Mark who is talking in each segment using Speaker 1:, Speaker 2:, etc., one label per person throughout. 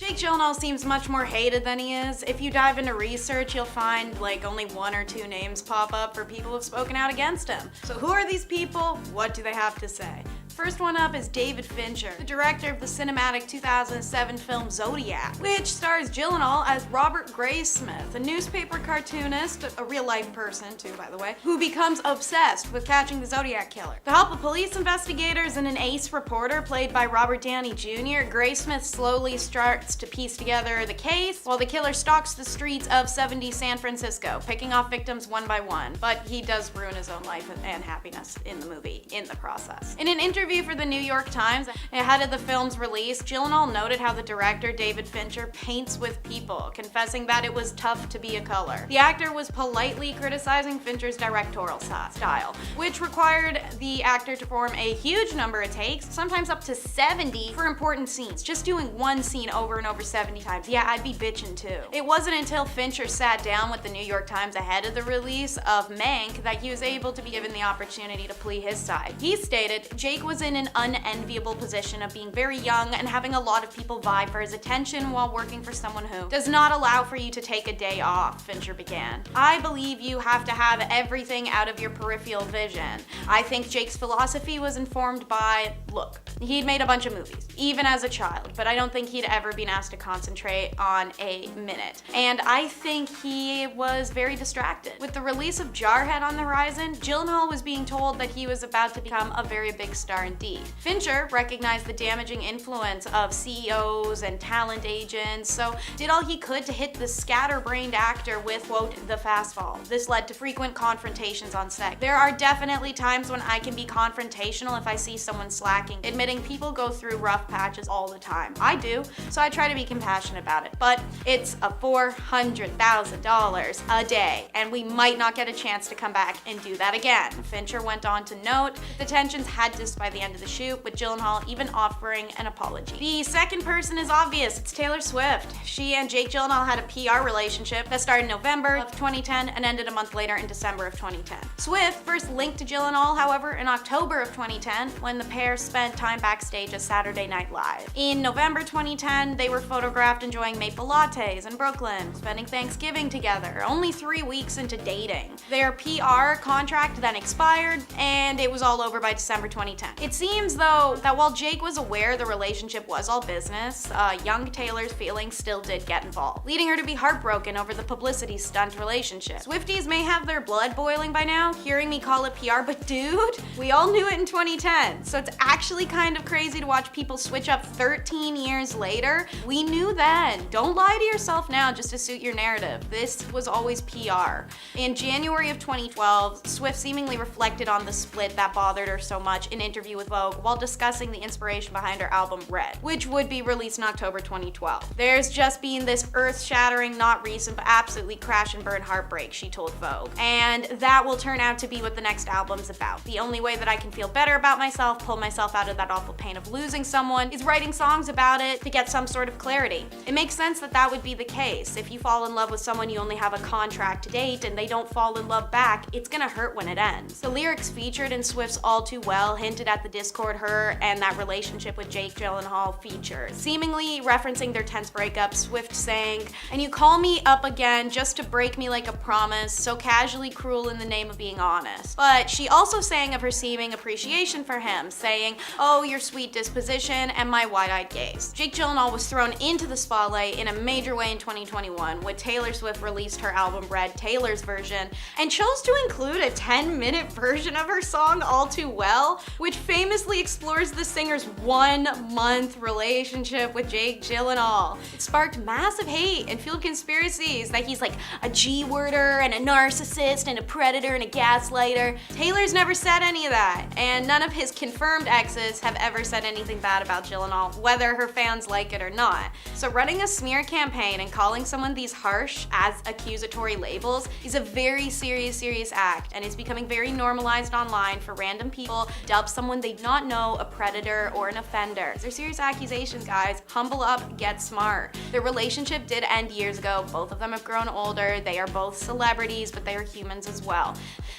Speaker 1: Jake Gyllenhaal seems much more hated than he is. If you dive into research, you'll find like only 1 or 2 names pop up for people who've spoken out against him. So who are these people? What do they have to say? First one up is David Fincher, the director of the cinematic 2007 film Zodiac, which stars Gyllenhaal as Robert Graysmith, a newspaper cartoonist, a real-life person too, by the way, who becomes obsessed with catching the Zodiac killer. With the help of police investigators and an ace reporter played by Robert Downey Jr., Graysmith slowly starts to piece together the case while the killer stalks the streets of 70 San Francisco, picking off victims one by one. But he does ruin his own life and happiness in the movie in the process. In an interview for the New York Times ahead of the film's release, Gyllenhaal noted how the director, David Fincher, paints with people, confessing that it was tough to be a color. The actor was politely criticizing Fincher's directorial style, which required the actor to perform a huge number of takes, sometimes up to 70, for important scenes. Just doing one scene over and over 70 times. Yeah, I'd be bitching too. It wasn't until Fincher sat down with the New York Times ahead of the release of Mank that he was able to be given the opportunity to plead his side. He stated, Jake was in an unenviable position of being very young and having a lot of people vie for his attention while working for someone who does not allow for you to take a day off, Fincher began. I believe you have to have everything out of your peripheral vision. I think Jake's philosophy was informed by, look, he'd made a bunch of movies, even as a child, but I don't think he'd ever been asked to concentrate on a minute. And I think he was very distracted. With the release of Jarhead on the horizon, Gyllenhaal was being told that he was about to become a very big star indeed. Fincher recognized the damaging influence of CEOs and talent agents, so did all he could to hit the scatterbrained actor with, quote, the fastball. This led to frequent confrontations on set. There are definitely times when I can be confrontational if I see someone slacking, admitting people go through rough patches all the time. I do, so I try to be compassionate about it. But it's a $400,000 a day, and we might not get a chance to come back and do that again. Fincher went on to note the tensions had to by the end of the shoot, with Gyllenhaal even offering an apology. The second person is obvious. It's Taylor Swift. She and Jake Gyllenhaal had a PR relationship that started in November of 2010 and ended a month later in December of 2010. Swift first linked to Gyllenhaal, however, in October of 2010 when the pair spent time backstage at Saturday Night Live. In November 2010, they were photographed enjoying maple lattes in Brooklyn, spending Thanksgiving together, only 3 weeks into dating. Their PR contract then expired, and it was all over by December 2010. It seems, though, that while Jake was aware the relationship was all business, young Taylor's feelings still did get involved, leading her to be heartbroken over the publicity stunt relationship. Swifties may have their blood boiling by now, hearing me call it PR, but dude, we all knew it in 2010, so it's actually kind of crazy to watch people switch up 13 years later. We knew then. Don't lie to yourself now just to suit your narrative. This was always PR. In January of 2012, Swift seemingly reflected on the split that bothered her so much in an interview with Vogue while discussing the inspiration behind her album Red, which would be released in October 2012. There's just been this earth-shattering, not recent, but absolutely crash and burn heartbreak, she told Vogue. And that will turn out to be what the next album's about. The only way that I can feel better about myself, pull myself out of that awful pain of losing someone, is writing songs about it to get some sort of clarity. It makes sense that that would be the case. If you fall in love with someone you only have a contract to date and they don't fall in love back, it's gonna hurt when it ends. The lyrics featured in Swift's All Too Well hinted at the discord her and that relationship with Jake Gyllenhaal features, seemingly referencing their tense breakup. Swift sang, "And you call me up again just to break me like a promise, so casually cruel in the name of being honest." But she also sang of her seeming appreciation for him, saying, "Oh, your sweet disposition and my wide-eyed gaze." Jake Gyllenhaal was thrown into the spotlight in a major way in 2021 when Taylor Swift released her album Red, Taylor's version, and chose to include a 10-minute version of her song All Too Well, which famously explores the singer's 1-month relationship with Jake Gyllenhaal. It sparked massive hate and fueled conspiracies that he's like a G-worder and a narcissist and a predator and a gaslighter. Taylor's never said any of that, and none of his confirmed exes have ever said anything bad about Gyllenhaal, whether her fans like it or not. So running a smear campaign and calling someone these harsh as accusatory labels is a very serious act, and it's becoming very normalized online for random people to dub someone someone they do not know, a predator or an offender. They're serious accusations, guys. Humble up, get smart. Their relationship did end years ago. Both of them have grown older. They are both celebrities, but they are humans as well.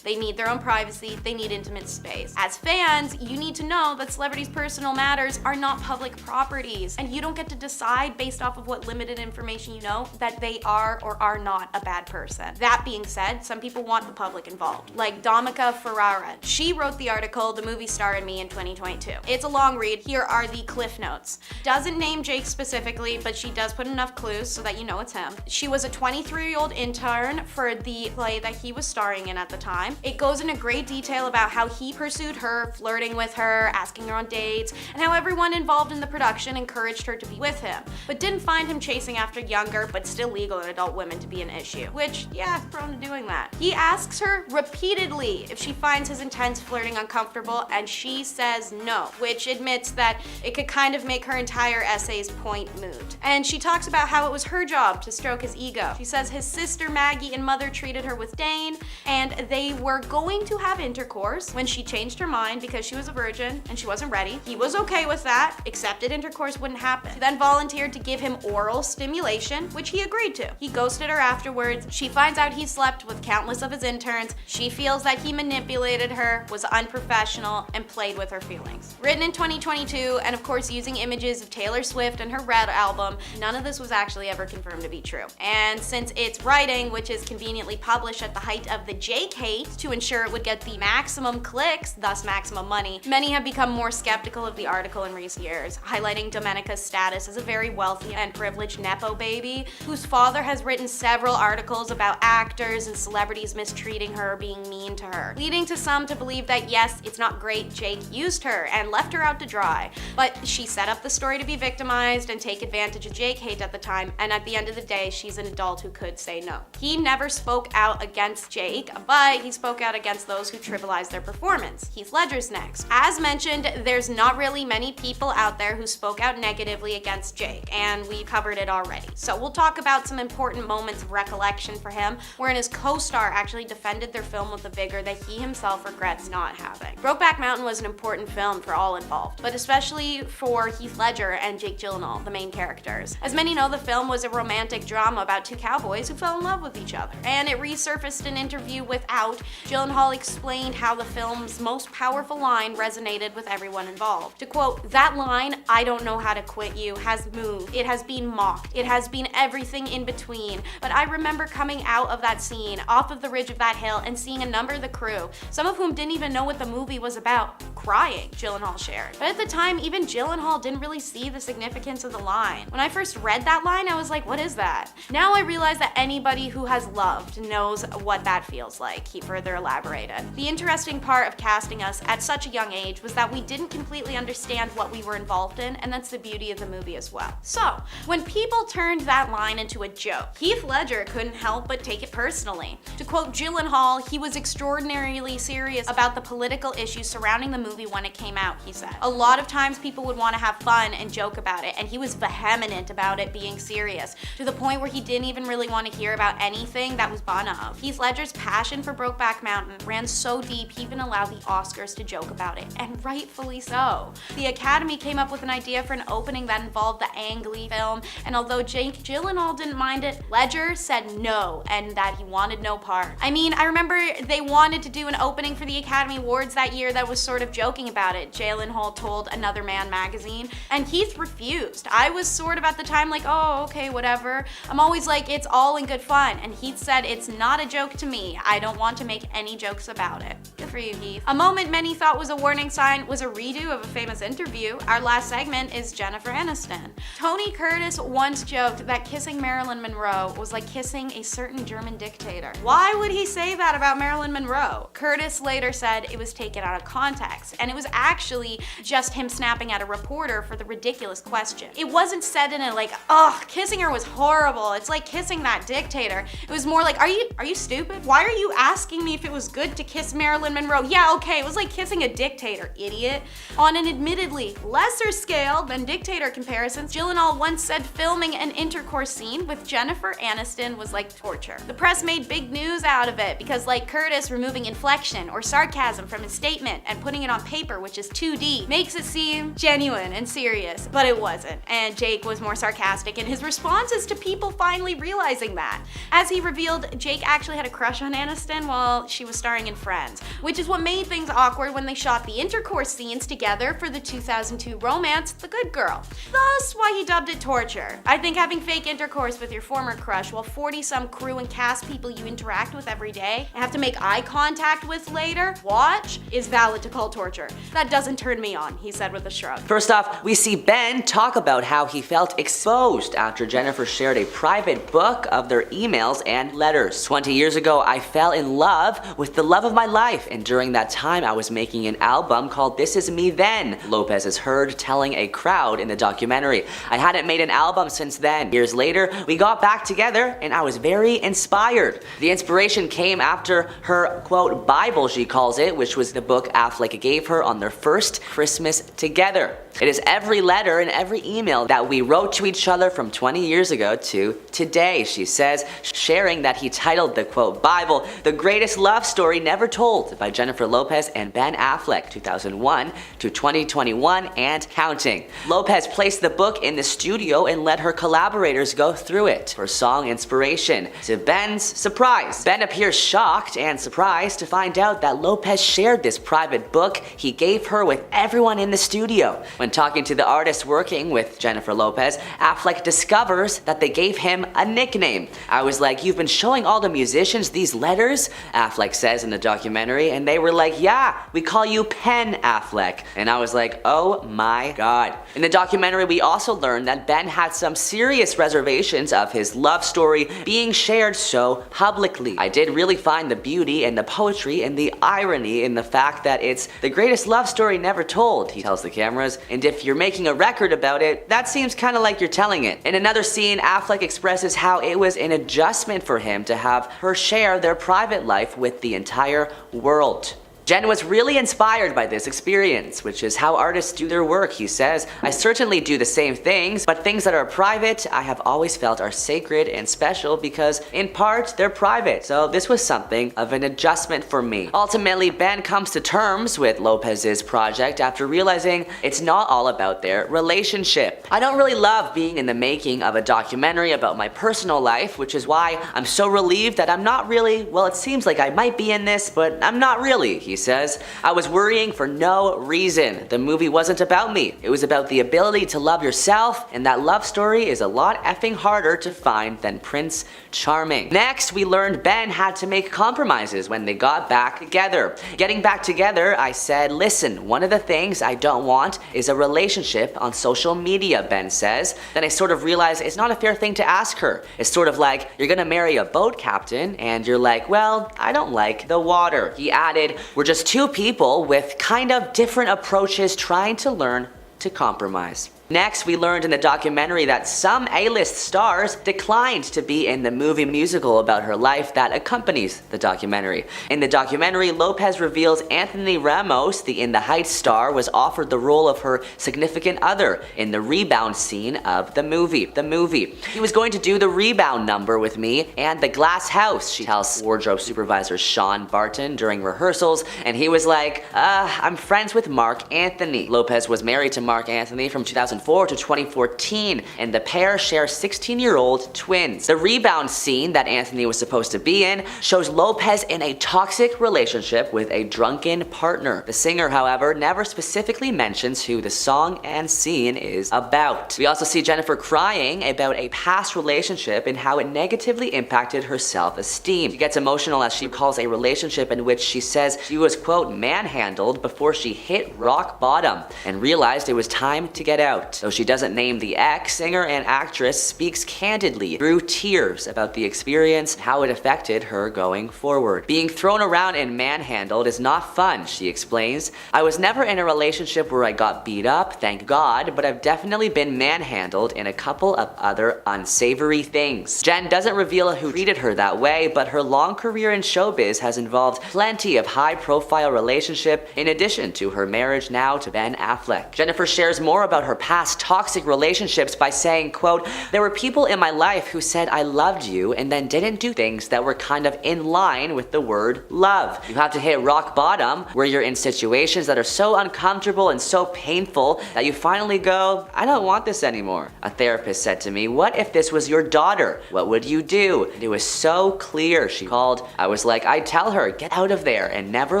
Speaker 1: They need their own privacy. They need intimate space. As fans, you need to know that celebrities' personal matters are not public properties, and you don't get to decide based off of what limited information you know that they are or are not a bad person. That being said, some people want the public involved, like Domica Ferrara. She wrote the article, The Movie Star and Me in 2022. It's a long read. Here are the cliff notes. Doesn't name Jake specifically, but she does put enough clues so that you know it's him. She was a 23-year-old intern for the play that he was starring in at the time. It goes into great detail about how he pursued her, flirting with her, asking her on dates, and how everyone involved in the production encouraged her to be with him, but didn't find him chasing after younger but still legal and adult women to be an issue. Which, yeah, prone to doing that. He asks her repeatedly if she finds his intense flirting uncomfortable, and she says no, which admits that it could kind of make her entire essay's point moot. And she talks about how it was her job to stroke his ego. She says his sister Maggie and mother treated her with disdain, and they were going to have intercourse when she changed her mind because she was a virgin and she wasn't ready. He was okay with that, accepted intercourse wouldn't happen. She then volunteered to give him oral stimulation, which he agreed to. He ghosted her afterwards. She finds out he slept with countless of his interns. She feels that he manipulated her, was unprofessional, and played with her feelings. Written in 2022, and of course using images of Taylor Swift and her Red album, none of this was actually ever confirmed to be true. And since it's writing, which is conveniently published at the height of the Jake hate to ensure it would get the maximum clicks, thus maximum money, many have become more skeptical of the article in recent years, highlighting Domenica's status as a very wealthy and privileged Nepo baby, whose father has written several articles about actors and celebrities mistreating her or being mean to her, leading to some to believe that yes, it's not great Jake used her and left her out to dry, but she set up the story to be victimized and take advantage of Jake hate at the time, and at the end of the day, she's an adult who could say no. He never spoke out against Jake, but he spoke out against those who trivialized their performance. Heath Ledger's next. As mentioned, there's not really many people out there who spoke out negatively against Jake, and we covered it already. So we'll talk about some important moments of recollection for him, wherein his co-star actually defended their film with a vigor that he himself regrets not having. Brokeback Mountain was an important film for all involved, but especially for Heath Ledger and Jake Gyllenhaal, the main characters. As many know, the film was a romantic drama about two cowboys who fell in love with each other, and it resurfaced an interview with Out. Gyllenhaal explained how the film's most powerful line resonated with everyone involved. To quote, "That line, 'I don't know how to quit you,' has moved. It has been mocked. It has been everything in between. But I remember coming out of that scene, off of the ridge of that hill, and seeing a number of the crew, some of whom didn't even know what the movie was about, crying," Gyllenhaal shared. But at the time, even Gyllenhaal didn't really see the significance of the line. When I first read that line, I was like, what is that? Now I realize that anybody who has loved knows what that feels like, he further elaborated. The interesting part of casting us at such a young age was that we didn't completely understand what we were involved in, and that's the beauty of the movie as well. So, when people turned that line into a joke, Heath Ledger couldn't help but take it personally. To quote Gyllenhaal, he was extraordinarily serious about the political issues surrounding the movie when it came out, he said. A lot of times people would want to have fun and joke about it, and he was vehement about it being serious, to the point where he didn't even really want to hear about anything that was bon of. Heath Ledger's passion for Brokeback Mountain ran so deep he even allowed the Oscars to joke about it, and rightfully so. The Academy came up with an idea for an opening that involved the Ang Lee film, and although Jake Gyllenhaal didn't mind it, Ledger said no, and that he wanted no part. I mean, I remember they wanted to do an opening for the Academy Awards that year that was sort of joking about it, Gyllenhaal told Another Man magazine, and Heath refused. I was sort of at the time like, oh, okay, whatever. I'm always like, it's all in good fun, and Heath said, it's not a joke to me. I don't want to make any jokes about it. Good for you, Heath. A moment many thought was a warning sign was a redo of a famous interview. Our last segment is Jennifer Aniston. Tony Curtis once joked that kissing Marilyn Monroe was like kissing a certain German dictator. Why would he say that about Marilyn Monroe? Curtis later said it was taken out of context, and it was actually just him snapping at a reporter for the ridiculous question. It wasn't said in a like, ugh, kissing her was horrible. It's like kissing that dictator. It was more like, are you stupid? Why are you asking me if it was good to kiss Marilyn Monroe? Yeah, okay, it was like kissing a dictator, idiot. On an admittedly lesser scale than dictator comparisons, Gyllenhaal once said filming an intercourse scene with Jennifer Aniston was like torture. The press made big news out of it because, like Curtis, removing inflection or sarcasm from his statement and putting it on paper, which is 2D, makes it seem genuine and serious, but it wasn't. And Jake was more sarcastic in his responses to people finally realizing that. As he revealed, Jake actually had a crush on Aniston while she was starring in Friends, which is what made things awkward when they shot the intercourse scenes together for the 2002 romance, The Good Girl. Thus why he dubbed it torture. I think having fake intercourse with your former crush while 40-some crew and cast people you interact with every day and have to make eye contact with later, watch, is valid to call torture. That doesn't turn me on, he said with a shrug.
Speaker 2: First off, we see Ben talk about how he felt exposed after Jennifer shared a private book of their emails and letters. 20 years ago, I fell in love with the love of my life, and during that time I was making an album called This Is Me Then, Lopez is heard telling a crowd in the documentary. I hadn't made an album since then. Years later, we got back together and I was very inspired. The inspiration came after her, quote, Bible, she calls it, which was the book Affleck gave her on their first Christmas together. It is every letter and every email that we wrote to each other from 20 years ago to today, she says, sharing that he titled the, quote, Bible, The Greatest Love Story Never Told by Jennifer Lopez and Ben Affleck, 2001 to 2021 and counting. Lopez placed the book in the studio and let her collaborators go through it for song inspiration. To Ben's surprise, Ben appears shocked and surprised to find out that Lopez shared this private book he gave her with everyone in the studio. When talking to the artist working with Jennifer Lopez, Affleck discovers that they gave him a nickname. I was like, you've been showing all the musicians these letters? Affleck says in the documentary, and they were like, yeah, we call you Pen Affleck. And I was like, oh my god. In the documentary, we also learned that Ben had some serious reservations of his love story being shared so publicly. I did really find the beauty and the poetry and the irony in the fact that it's the greatest love story never told, he tells the cameras. And if you're making a record about it, that seems kind of like you're telling it. In another scene, Affleck expresses how it was an adjustment for him to have her share their private life with the entire world. Jen was really inspired by this experience, which is how artists do their work, he says. I certainly do the same things, but things that are private, I have always felt are sacred and special because, in part, they're private. So this was something of an adjustment for me. Ultimately, Ben comes to terms with Lopez's project after realizing it's not all about their relationship. I don't really love being in the making of a documentary about my personal life, which is why I'm so relieved that I'm not really, well, it seems like I might be in this, but I'm not really, he says. I was worrying for no reason. The movie wasn't about me. It was about the ability to love yourself, and that love story is a lot effing harder to find than Prince Charming. Next, we learned Ben had to make compromises when they got back together. Getting back together, I said, listen, one of the things I don't want is a relationship on social media, Ben says. Then I sort of realized it's not a fair thing to ask her. It's sort of like, you're gonna marry a boat captain, and you're like, well, I don't like the water. He added, we're just two people with kind of different approaches trying to learn to compromise. Next, we learned in the documentary that some A-list stars declined to be in the movie musical about her life that accompanies the documentary. In the documentary, Lopez reveals Anthony Ramos, the In the Heights star, was offered the role of her significant other in the rebound scene of the movie. He was going to do the rebound number with me and the glass house, she tells wardrobe supervisor Sean Barton during rehearsals, and he was like, I'm friends with Mark Anthony. Lopez was married to Mark Anthony from 2004 to 2014, and the pair share 16-year-old twins. The rebound scene that Anthony was supposed to be in shows Lopez in a toxic relationship with a drunken partner. The singer, however, never specifically mentions who the song and scene is about. We also see Jennifer crying about a past relationship and how it negatively impacted her self-esteem. She gets emotional as she recalls a relationship in which she says she was, quote, manhandled before she hit rock bottom and realized it was time to get out. Though she doesn't name the ex, singer and actress speaks candidly through tears about the experience and how it affected her going forward. Being thrown around and manhandled is not fun, she explains. I was never in a relationship where I got beat up, thank God, but I've definitely been manhandled in a couple of other unsavory things. Jen doesn't reveal who treated her that way, but her long career in showbiz has involved plenty of high-profile relationship in addition to her marriage now to Ben Affleck. Jennifer shares more about her past past toxic relationships by saying, quote, "There were people in my life who said I loved you and then didn't do things that were kind of in line with the word love. You have to hit rock bottom where you're in situations that are so uncomfortable and so painful that you finally go, I don't want this anymore." A therapist said to me, "What if this was your daughter? What would you do?" And it was so clear. She called. I was like, I'd tell her, get out of there and never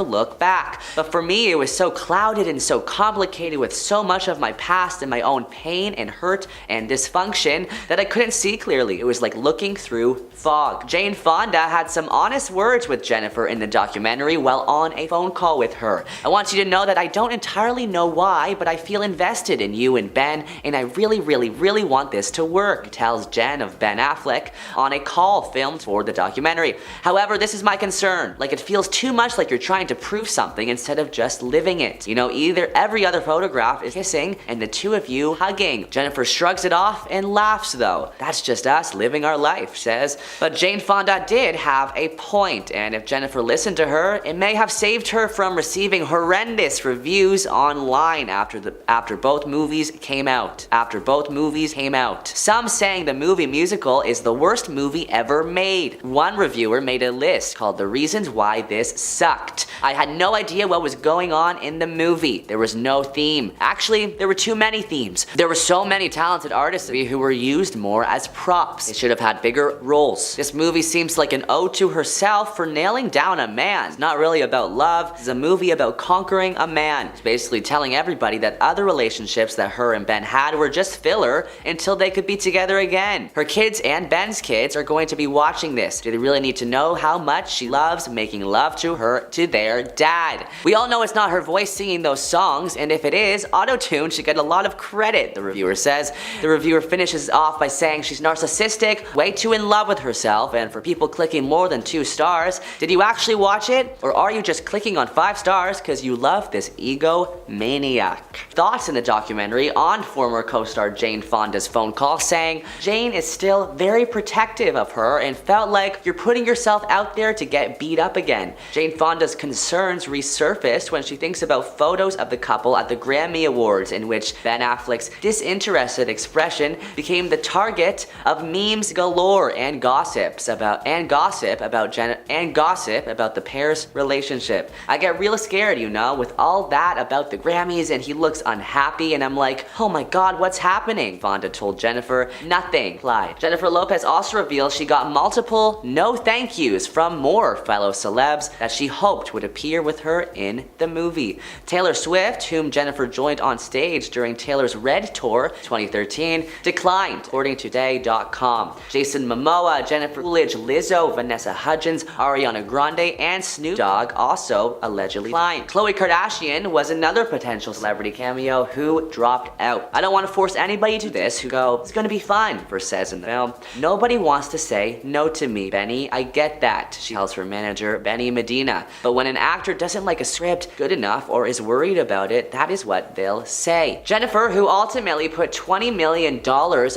Speaker 2: look back. But for me, it was so clouded and so complicated with so much of my past and my own pain and hurt and dysfunction that I couldn't see clearly. It was like looking through fog. Jane Fonda had some honest words with Jennifer in the documentary while on a phone call with her. "I want you to know that I don't entirely know why, but I feel invested in you and Ben, and I really, really, really want this to work," tells Jen of Ben Affleck on a call filmed for the documentary. "However, this is my concern. Like, it feels too much like you're trying to prove something instead of just living it. You know, either every other photograph is kissing and the two of you hugging." Jennifer shrugs it off and laughs though. "That's just us living our life," she says. But Jane Fonda did have a point, and if Jennifer listened to her, it may have saved her from receiving horrendous reviews online after both movies came out. Some saying the movie musical is the worst movie ever made. One reviewer made a list called "The Reasons Why This Sucked." "I had no idea what was going on in the movie. There was no theme. Actually, there were too many themes. There were so many talented artists who were used more as props. They should have had bigger roles. This movie seems like an ode to herself for nailing down a man. It's not really about love. It's a movie about conquering a man." It's basically telling everybody that other relationships that her and Ben had were just filler until they could be together again. Her kids and Ben's kids are going to be watching this. Do they really need to know how much she loves making love to their dad? "We all know it's not her voice singing those songs, and if it is, auto-tune should get a lot of credit," the reviewer says. The reviewer finishes off by saying she's narcissistic, way too in love with herself, and for people clicking more than 2 stars, did you actually watch it? Or are you just clicking on 5 stars because you love this egomaniac? Thoughts in the documentary on former co-star Jane Fonda's phone call, saying Jane is still very protective of her and felt like you're putting yourself out there to get beat up again. Jane Fonda's concerns resurfaced when she thinks about photos of the couple at the Grammy Awards, in which Ben Affleck's disinterested expression became the target of memes galore and gossip about the pair's relationship. "I get real scared, you know, with all that about the Grammys and he looks unhappy, and I'm like, oh my god, what's happening?" Fonda told Jennifer. "Nothing," replied. Jennifer Lopez also revealed she got multiple no thank yous from more fellow celebs that she hoped would appear with her in the movie. Taylor Swift, whom Jennifer joined on stage during Taylor's Red Tour 2013, declined, according to Today.com. Jason Momoa, Jennifer Coolidge, Lizzo, Vanessa Hudgens, Ariana Grande, and Snoop Dogg also allegedly declined. Khloe Kardashian was another potential celebrity cameo who dropped out. "I don't want to force anybody to this who go, it's gonna be fun," Verse says in the film. "Nobody wants to say no to me, Benny. I get that," she tells her manager, Benny Medina. "But when an actor doesn't like a script good enough or is worried about it, that is what they'll say." Jennifer, who ultimately put $20 million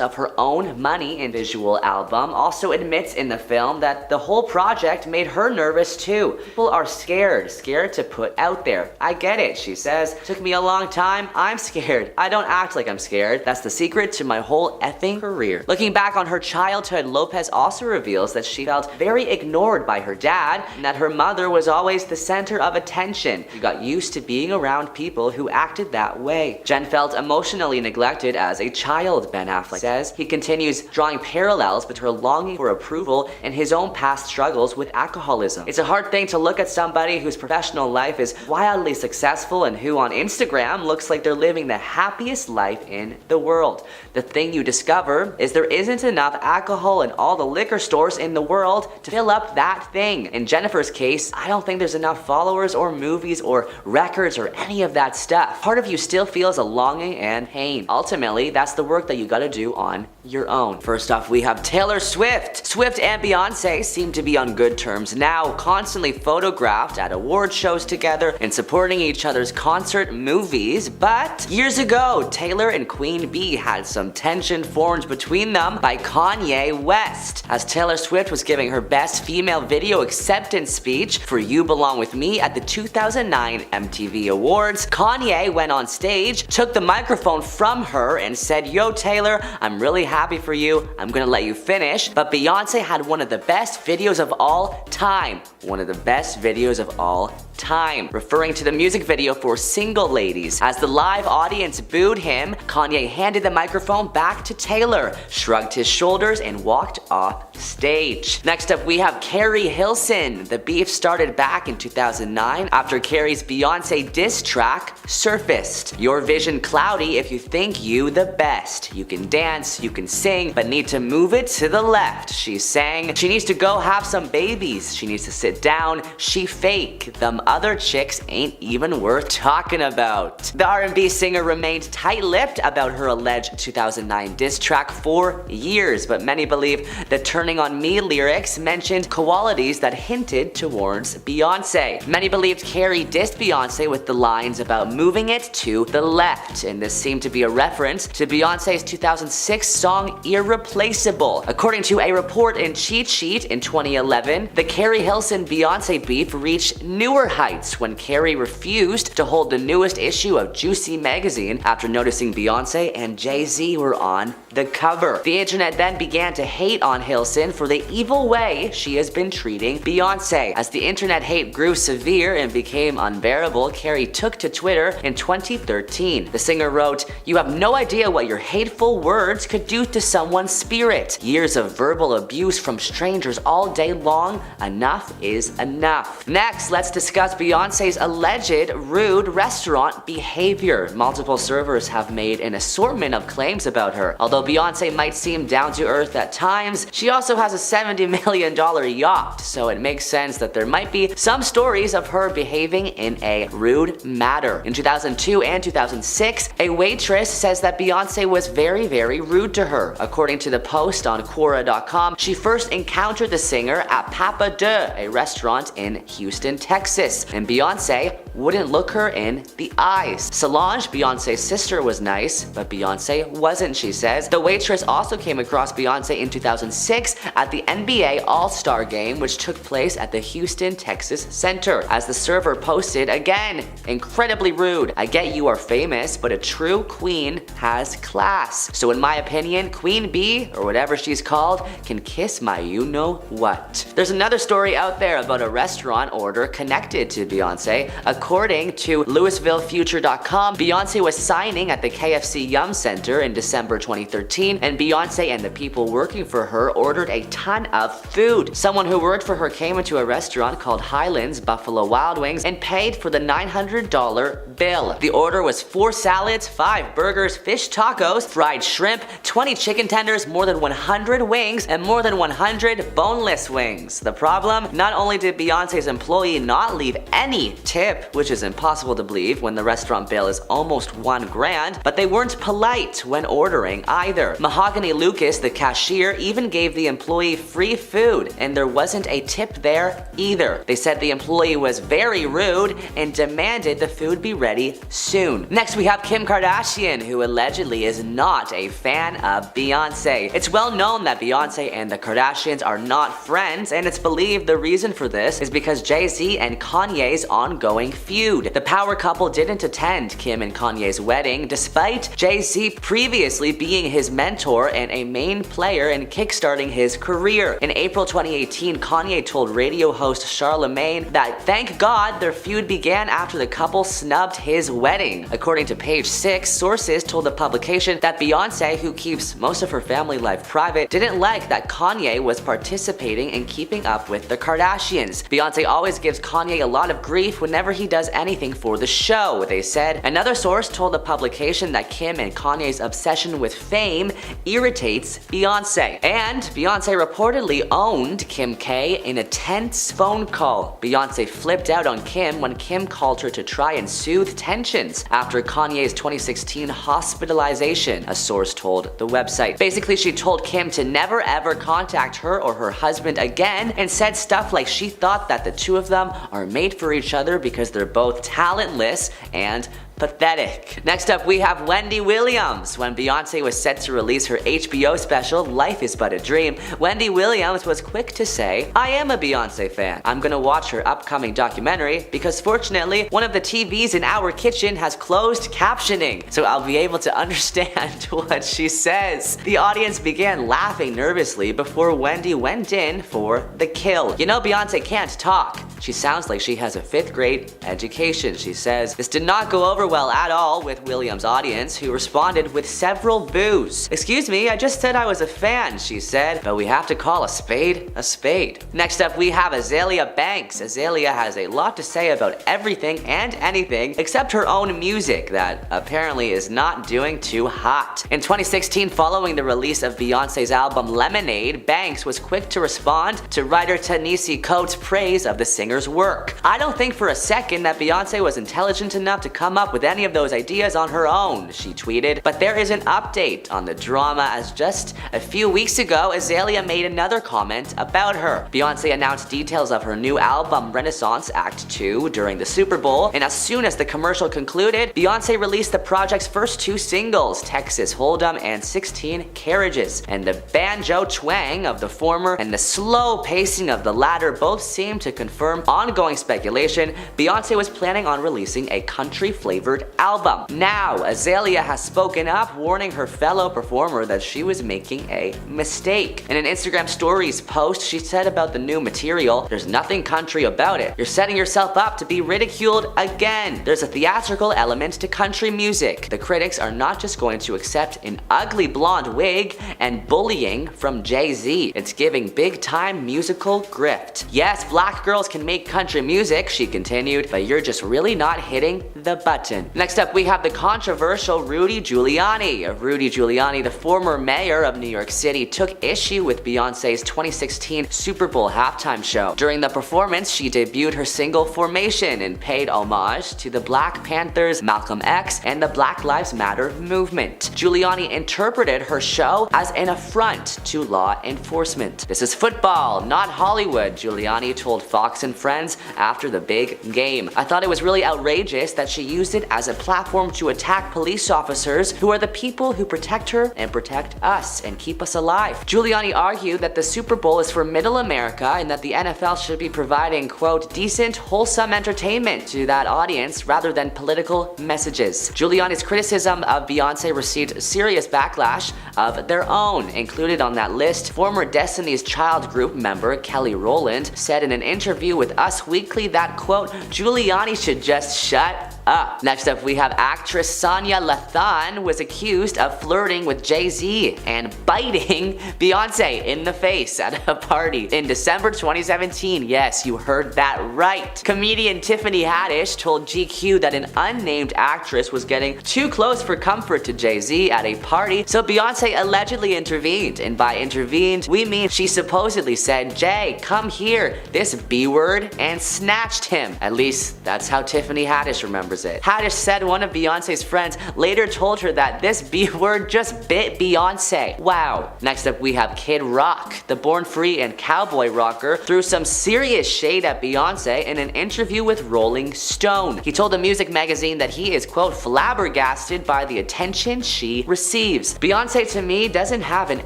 Speaker 2: of her own money in visual album, also admits in the film that the whole project made her nervous too. "People are scared to put out there. I get it," she says. "Took me a long time. I'm scared. I don't act like I'm scared. That's the secret to my whole effing career." Looking back on her childhood, Lopez also reveals that she felt very ignored by her dad and that her mother was always the center of attention. She got used to being around people who acted that way. Jen felt emotionally neglected as a child, Ben Affleck says. He continues drawing parallels between her longing for approval and his own past struggles with alcoholism. "It's a hard thing to look at somebody whose professional life is wildly successful and who on Instagram looks like they're living the happiest life in the world. The thing you discover is there isn't enough alcohol in all the liquor stores in the world to fill up that thing. In Jennifer's case, I don't think there's enough followers or movies or records or any of that stuff. Part of you still feels a longing and pain. Ultimately, that's the work that you gotta do on your own. First off, we have Taylor Swift. Swift and Beyonce seem to be on good terms now, constantly photographed at award shows together and supporting each other's concert movies. But years ago, Taylor and Queen Bee had some tension formed between them by Kanye West, as Taylor Swift was giving her Best Female Video Acceptance speech for You Belong With Me at the 2009 MTV Awards. Kanye went on stage, took the microphone from her and said, "Yo Taylor, I'm really happy for you. I'm gonna let you finish." But Beyonce had one of the best videos of all time. One of the best videos of all time, referring to the music video for Single Ladies. As the live audience booed him, Kanye handed the microphone back to Taylor, shrugged his shoulders, and walked off stage. Next up, we have Carrie Hilson. The beef started back in 2009 after Carrie's Beyonce diss track surfaced. "Your vision cloudy if you think you the best. You can dance, you can sing, but need to move it to the left," she sang. "She needs to go have some babies. She needs to sit down. She fake. Them other chicks ain't even worth talking about." The R&B singer remained tight-lipped about her alleged 2009 diss track for years, but many believe the "Turning on Me" lyrics mentioned qualities that hinted towards Beyonce. Many believed Carrie dissed Beyonce with the lines about moving it to the left, and this seemed to be a reference to Beyonce's 2006 song Irreplaceable. According to a report in Cheat Sheet in 2011, the Carrie Hilson-Beyonce beef reached newer heights when Carrie refused to hold the newest issue of Juicy magazine after noticing Beyonce and Jay-Z were on the cover. The internet then began to hate on Hilson for the evil way she has been treating Beyonce. As the internet hate grew severe and became unbearable, Carrie took to Twitter in 2013. The singer wrote, "You have no idea what your hateful words could do to someone's spirit. Years of verbal abuse from strangers all day long. Enough is enough." Next, let's discuss Beyonce's alleged rude restaurant behavior. Multiple servers have made an assortment of claims about her. Although Beyonce might seem down to earth at times, she also has a $70 million yacht, so it makes sense that there might be some stories of her behaving in a rude manner. In 2002 and 2006, a waitress says that Beyonce was very rude to her. According to the post on Quora.com, she first encountered the singer at Papa De, a restaurant in Houston, Texas, and Beyonce wouldn't look her in the eyes. Solange, Beyonce's sister, was nice, but Beyonce wasn't, she says. The waitress also came across Beyonce in 2006 at the NBA All-Star Game, which took place at the Houston, Texas Center. As the server posted, again, incredibly rude. "I get you are famous, but a true queen has class. So in my opinion, Queen Bee, or whatever she's called, can kiss my you-know-what." There's another story out there about a restaurant order connected to Beyonce. According to LouisvilleFuture.com, Beyonce was signing at the KFC Yum Center in December 2013, and Beyonce and the people working for her ordered a ton of food. Someone who worked for her came into a restaurant called Highlands Buffalo Wild Wings and paid for the $900 bill. The order was 4 salads, 5 burgers, fish tacos, fried shrimp, 20 chicken tenders, more than 100 wings, and more than 100 boneless wings. The problem? Not only did Beyonce's employee not leave any tip, which is impossible to believe when the restaurant bill is almost $1,000, but they weren't polite when ordering either. Mahogany Lucas, the cashier, even gave the employee free food, and there wasn't a tip there either. They said the employee was very rude and demanded the food be ready soon. Next, we have Kim Kardashian, who allegedly is not a fan of Beyonce. It's well known that Beyonce and the Kardashians are not friends, and it's believed the reason for this is because Jay-Z and Kanye's ongoing feud. The power couple didn't attend Kim and Kanye's wedding, despite Jay-Z previously being his mentor and a main player in kickstarting his career. In April 2018, Kanye told radio host Charlemagne that thank God their feud began after the couple snubbed his wedding. According to Page 6, sources told the publication that Beyonce, who keeps most of her family life private, didn't like that Kanye was participating in keeping up with the Kardashians. Beyonce always gives Kanye a lot of grief whenever he does anything for the show, they said. Another source told the publication that Kim and Kanye's obsession with fame irritates Beyonce. And Beyonce reportedly owned Kim K in a tense phone call. Beyonce flipped out on Kim when Kim called her to try and soothe tensions after Kanye's 2016 hospitalization, a source told the website. Basically, she told Kim to never ever contact her or her husband again and said stuff like she thought that the two of them are made for each other because they're both talentless and pathetic. Next up, we have Wendy Williams. When Beyonce was set to release her HBO special, Life is But a Dream, Wendy Williams was quick to say, "I am a Beyonce fan. I'm gonna watch her upcoming documentary because fortunately, one of the TVs in our kitchen has closed captioning, so I'll be able to understand what she says." The audience began laughing nervously before Wendy went in for the kill. "You know Beyonce can't talk. She sounds like she has a 5th grade education," she says. This did not go over well at all with Williams' audience, who responded with several boos. "Excuse me, I just said I was a fan," she said, "but we have to call a spade a spade." Next up, we have Azealia Banks. Azealia has a lot to say about everything and anything except her own music that apparently is not doing too hot. In 2016, following the release of Beyonce's album Lemonade, Banks was quick to respond to writer Ta-Nehisi Coates' praise of the singer's work. "I don't think for a second that Beyonce was intelligent enough to come up with any of those ideas on her own," she tweeted. But there is an update on the drama, as just a few weeks ago, Azealia made another comment about her. Beyonce announced details of her new album Renaissance Act 2 during the Super Bowl, and as soon as the commercial concluded, Beyonce released the project's first 2 singles, Texas Hold'em and 16 Carriages. And the banjo twang of the former and the slow pacing of the latter both seem to confirm ongoing speculation Beyonce was planning on releasing a country-flavored album. Now, Azealia has spoken up, warning her fellow performer that she was making a mistake. In an Instagram Stories post, she said about the new material, "There's nothing country about it. You're setting yourself up to be ridiculed again. There's a theatrical element to country music. The critics are not just going to accept an ugly blonde wig and bullying from Jay-Z. It's giving big-time musical grift. Yes, black girls can make country music," she continued, "but you're just really not hitting the button." Next up, we have the controversial Rudy Giuliani. Rudy Giuliani, the former mayor of New York City, took issue with Beyonce's 2016 Super Bowl halftime show. During the performance, she debuted her single Formation and paid homage to the Black Panthers, Malcolm X, and the Black Lives Matter movement. Giuliani interpreted her show as an affront to law enforcement. "This is football, not Hollywood," Giuliani told Fox and Friends after the big game. "I thought it was really outrageous that she used it as a platform to attack police officers who are the people who protect her and protect us and keep us alive." Giuliani argued that the Super Bowl is for middle America and that the NFL should be providing, quote, "decent, wholesome entertainment" to that audience rather than political messages. Giuliani's criticism of Beyonce received serious backlash of their own. Included on that list, former Destiny's Child group member Kelly Rowland said in an interview with Us Weekly that, quote, "Giuliani should just shut up." Next up, we have actress Sonia Lathan was accused of flirting with Jay-Z and biting Beyonce in the face at a party in December 2017. Yes, you heard that right. Comedian Tiffany Haddish told GQ that an unnamed actress was getting too close for comfort to Jay-Z at a party, so Beyonce allegedly intervened. And by intervened, we mean she supposedly said, "Jay, come here, this B-word," and snatched him. At least that's how Tiffany Haddish remembers it. Haddish said one of Beyonce's friends later told her that this B-word just bit Beyonce. Wow. Next up, we have Kid Rock. The born free and cowboy rocker threw some serious shade at Beyonce in an interview with Rolling Stone. He told the music magazine that he is, quote, "flabbergasted by the attention she receives. Beyonce to me doesn't have an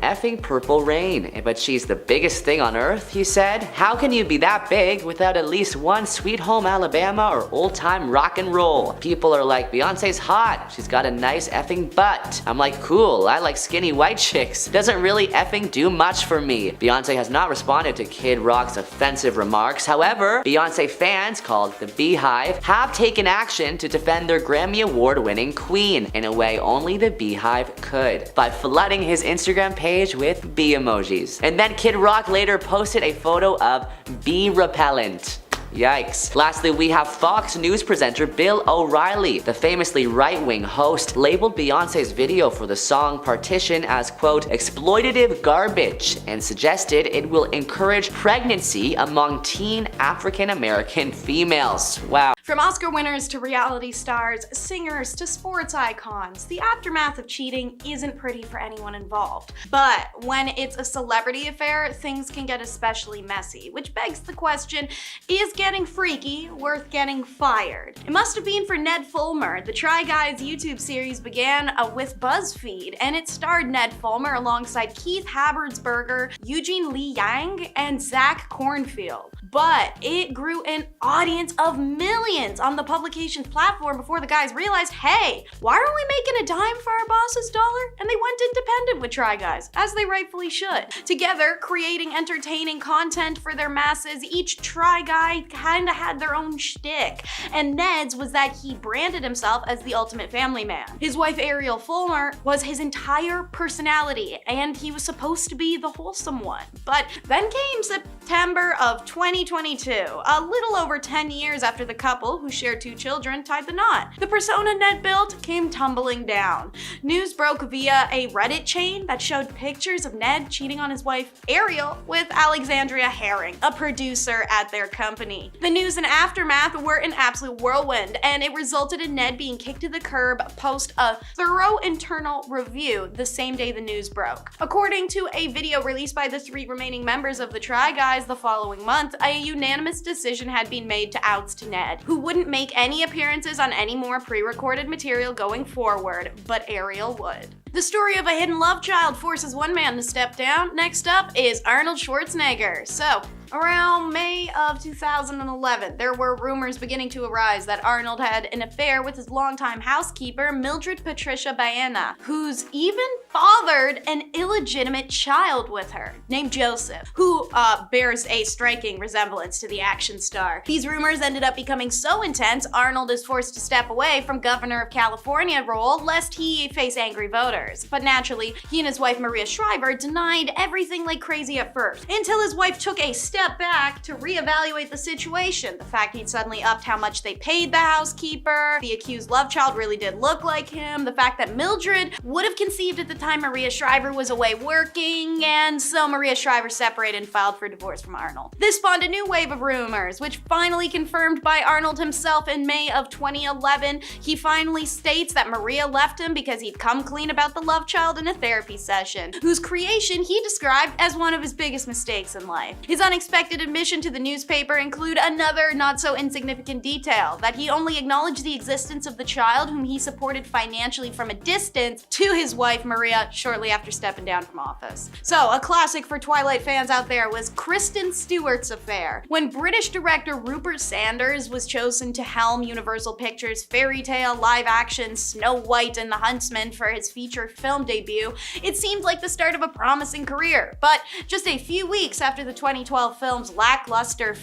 Speaker 2: effing purple rain, but she's the biggest thing on earth," he said. "How can you be that big without at least one Sweet Home Alabama or old time rock and roll? People are like, Beyonce's hot, she's got a nice effing butt." I'm like, cool, I like skinny white chicks. Doesn't really effing do much for me. Beyonce has not responded to Kid Rock's offensive remarks. However, Beyonce fans, called the Beehive, have taken action to defend their Grammy Award-winning queen in a way only the Beehive could, by flooding his Instagram page with bee emojis. And then Kid Rock later posted a photo of bee repellent. Yikes. Lastly, we have Fox News presenter Bill O'Reilly. The famously right-wing host labeled Beyonce's video for the song Partition as, quote, exploitative garbage, and suggested it will encourage pregnancy among teen African-American females. Wow.
Speaker 1: From Oscar winners to reality stars, singers to sports icons, the aftermath of cheating isn't pretty for anyone involved. But when it's a celebrity affair, things can get especially messy, which begs the question, is getting freaky worth getting fired? It must have been for Ned Fulmer. The Try Guys YouTube series began with BuzzFeed, and it starred Ned Fulmer alongside Keith Habertsberger, Eugene Lee Yang, and Zach Cornfield. But it grew an audience of millions on the publication's platform before the guys realized, hey, why aren't we making a dime for our boss's dollar? And they went independent with Try Guys, as they rightfully should. Together, creating entertaining content for their masses, each Try Guy kinda had their own shtick. And Ned's was that he branded himself as the ultimate family man. His wife Ariel Fulmer was his entire personality, and he was supposed to be the wholesome one. But then came September of 2022, a little over 10 years after the couple, who shared 2 children, tied the knot. The persona Ned built came tumbling down. News broke via a Reddit chain that showed pictures of Ned cheating on his wife Ariel with Alexandria Herring, a producer at their company. The news and aftermath were an absolute whirlwind, and it resulted in Ned being kicked to the curb post a thorough internal review the same day the news broke. According to a video released by the 3 remaining members of the Try Guys the following month, a unanimous decision had been made to oust Ned, who wouldn't make any appearances on any more pre-recorded material going forward, but Ariel would. The story of a hidden love child forces one man to step down. Next up is Arnold Schwarzenegger. So, around May of 2011, there were rumors beginning to arise that Arnold had an affair with his longtime housekeeper, Mildred Patricia Baena, who's even fathered an illegitimate child with her, named Joseph, who bears a striking resemblance to the action star. These rumors ended up becoming so intense, Arnold is forced to step away from Governor of California role lest he face angry voters. But naturally, he and his wife Maria Shriver denied everything like crazy at first, until his wife took a step back to reevaluate the situation. The fact he'd suddenly upped how much they paid the housekeeper, the accused love child really did look like him, the fact that Mildred would have conceived at the time Maria Shriver was away working, and so Maria Shriver separated and filed for divorce from Arnold. This spawned a new wave of rumors, which finally confirmed by Arnold himself in May of 2011. He finally states that Maria left him because he'd come clean about the love child in a therapy session, whose creation he described as one of his biggest mistakes in life. His unexpected admission to the newspaper include another not so insignificant detail, that he only acknowledged the existence of the child whom he supported financially from a distance to his wife Maria shortly after stepping down from office. So, a classic for Twilight fans out there was Kristen Stewart's affair. When British director Rupert Sanders was chosen to helm Universal Pictures' fairy tale live-action Snow White and the Huntsman for his feature film debut, it seemed like the start of a promising career. But just a few weeks after the 2012 film's lackluster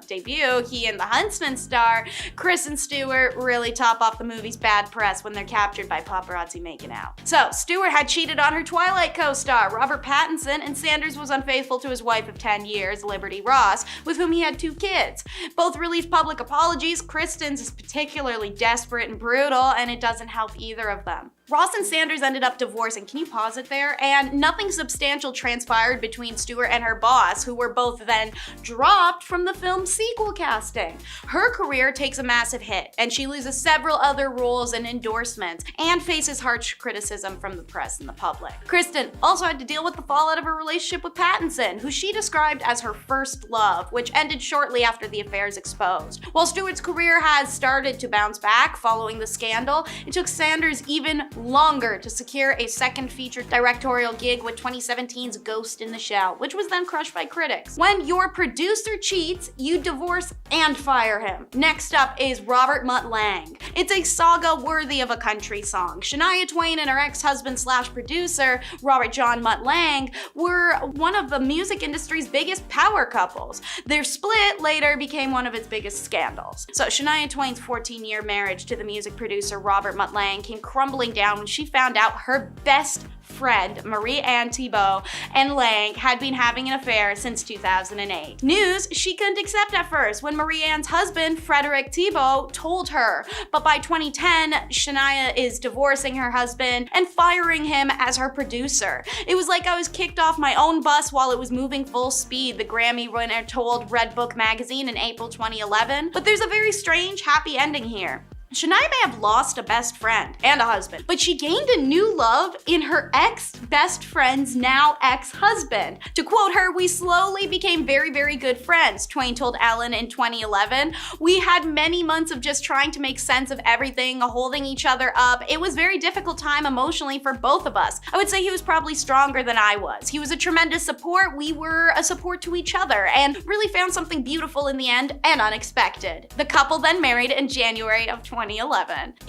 Speaker 1: debut, he and the Huntsman star, Kristen Stewart really top off the movie's bad press when they're captured by paparazzi making out. So, Stewart had cheated on her Twilight co-star, Robert Pattinson, and Sanders was unfaithful to his wife of 10 years, Liberty Ross, with whom he had 2 kids. Both released public apologies. Kristen's is particularly desperate and brutal, and it doesn't help either of them. Ross and Sanders ended up divorcing, can you pause it there? And nothing substantial transpired between Stewart and her boss, who were both then dropped from the film's sequel casting. Her career takes a massive hit, and she loses several other roles and endorsements, and faces harsh criticism from the press and the public. Kristen also had to deal with the fallout of her relationship with Pattinson, who she described as her first love, which ended shortly after the affair's exposed. While Stewart's career has started to bounce back following the scandal, it took Sanders even longer to secure a second feature directorial gig with 2017's Ghost in the Shell, which was then crushed by critics. When your producer cheats, you divorce and fire him. Next up is Robert Mutt Lange. It's a saga worthy of a country song. Shania Twain and her ex-husband slash producer, Robert John Mutt Lange, were one of the music industry's biggest power couples. Their split later became one of its biggest scandals. So Shania Twain's 14-year marriage to the music producer Robert Mutt Lange came crumbling down down when she found out her best friend, Marie-Anne Thibault, and Lang had been having an affair since 2008. News she couldn't accept at first when Marie-Anne's husband, Frederick Thibault, told her. But by 2010, Shania is divorcing her husband and firing him as her producer. It was like I was kicked off my own bus while it was moving full speed, the Grammy winner told Red Book magazine in April 2011. But there's a very strange, happy ending here. Shania may have lost a best friend and a husband, but she gained a new love in her ex-best friend's now ex-husband. To quote her, "We slowly became very, very good friends," Twain told Ellen in 2011. "We had many months of just trying to make sense of everything, holding each other up. It was a very difficult time emotionally for both of us. I would say he was probably stronger than I was. He was a tremendous support. We were a support to each other and really found something beautiful in the end and unexpected." The couple then married in January of 2011.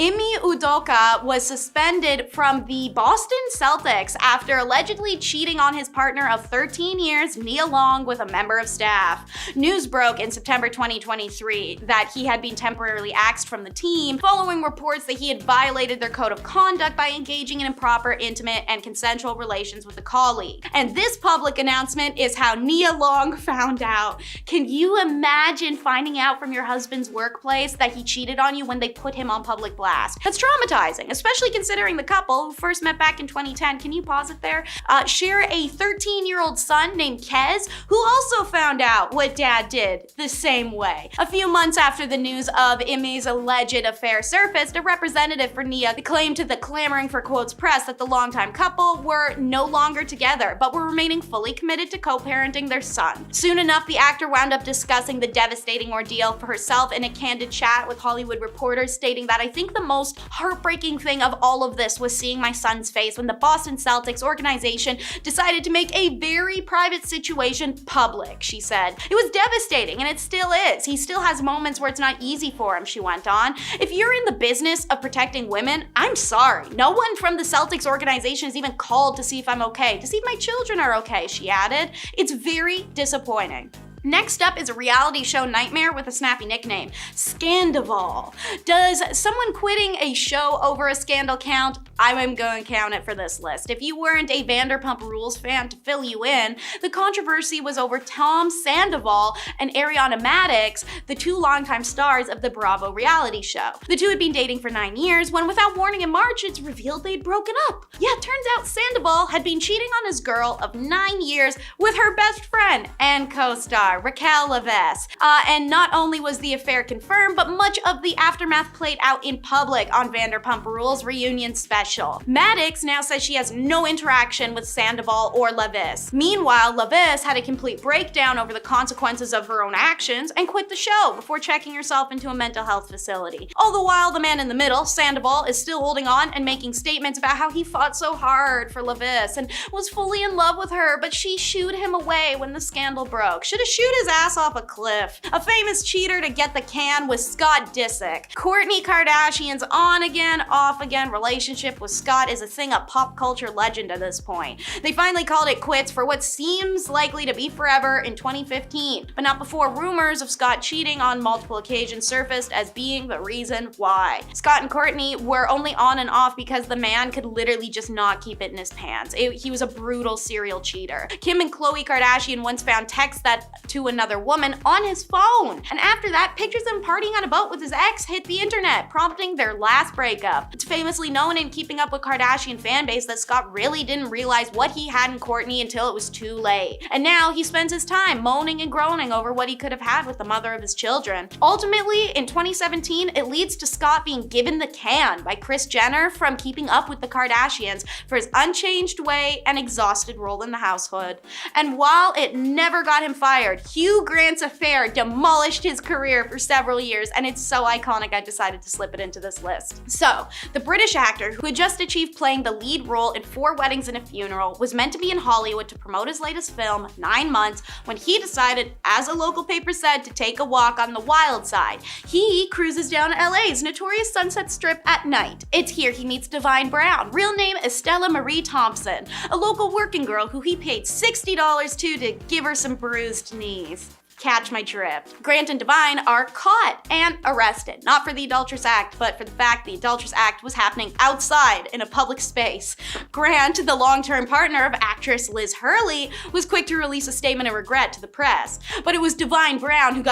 Speaker 1: Ime Udoka was suspended from the Boston Celtics after allegedly cheating on his partner of 13 years, Nia Long, with a member of staff. News broke in September 2023 that he had been temporarily axed from the team following reports that he had violated their code of conduct by engaging in improper, intimate, and consensual relations with a colleague. And this public announcement is how Nia Long found out. Can you imagine finding out from your husband's workplace that he cheated on you when they put him on public blast? That's traumatizing, especially considering the couple, who first met back in 2010, can you pause it there, share a 13-year-old son named Kez, who also found out what dad did the same way. A few months after the news of Ime's alleged affair surfaced, a representative for Nia claimed to the clamoring for quotes press that the longtime couple were no longer together, but were remaining fully committed to co-parenting their son. Soon enough, the actor wound up discussing the devastating ordeal for herself in a candid chat with Hollywood Reporter, stating that, "I think the most heartbreaking thing of all of this was seeing my son's face when the Boston Celtics organization decided to make a very private situation public," she said. "It was devastating, and it still is. He still has moments where it's not easy for him," she went on. "If you're in the business of protecting women, I'm sorry. No one from the Celtics organization has even called to see if I'm okay, to see if my children are okay," she added. "It's very disappointing." Next up is a reality show nightmare with a snappy nickname, Scandival. Does someone quitting a show over a scandal count? I'm going to count it for this list. If you weren't a Vanderpump Rules fan, to fill you in, the controversy was over Tom Sandoval and Ariana Madix, the two longtime stars of the Bravo reality show. The two had been dating for 9 years when, without warning in March, it's revealed they'd broken up. Yeah, it turns out Sandoval had been cheating on his girl of 9 years with her best friend and co-star Raquel Leviss. And not only was the affair confirmed, but much of the aftermath played out in public on Vanderpump Rules reunion special. Madix now says she has no interaction with Sandoval or Leviss. Meanwhile, Leviss had a complete breakdown over the consequences of her own actions and quit the show before checking herself into a mental health facility. All the while, the man in the middle, Sandoval, is still holding on and making statements about how he fought so hard for Leviss and was fully in love with her, but she shooed him away when the scandal broke. Should have shoot his ass off a cliff. A famous cheater to get the can was Scott Disick. Kourtney Kardashian's on-again, off-again relationship with Scott is a thing of pop culture legend at this point. They finally called it quits for what seems likely to be forever in 2015, but not before rumors of Scott cheating on multiple occasions surfaced as being the reason why. Scott and Kourtney were only on and off because the man could literally just not keep it in his pants. He was a brutal serial cheater. Kim and Khloe Kardashian once found texts to another woman on his phone, and after that, pictures of him partying on a boat with his ex hit the internet, prompting their last breakup. It's famously known in Keeping Up with Kardashian fanbase that Scott really didn't realize what he had in Kourtney until it was too late. And now he spends his time moaning and groaning over what he could have had with the mother of his children. Ultimately, in 2017, it leads to Scott being given the can by Kris Jenner from Keeping Up with the Kardashians for his unchanged way and exhausted role in the household. And while it never got him fired, Hugh Grant's affair demolished his career for several years, and it's so iconic I decided to slip it into this list. So, the British actor, who had just achieved playing the lead role in 4 Weddings and a Funeral, was meant to be in Hollywood to promote his latest film, 9 months, when he decided, as a local paper said, to take a walk on the wild side. He cruises down LA's notorious Sunset Strip at night. It's here he meets Divine Brown, real name Estella Marie Thompson, a local working girl who he paid $60 to give her some bruised knees. Catch my drift. Grant and Divine are caught and arrested, not for the adulterous act, but for the fact the adulterous act was happening outside in a public space. Grant, the long-term partner of actress Liz Hurley, was quick to release a statement of regret to the press. But it was Divine Brown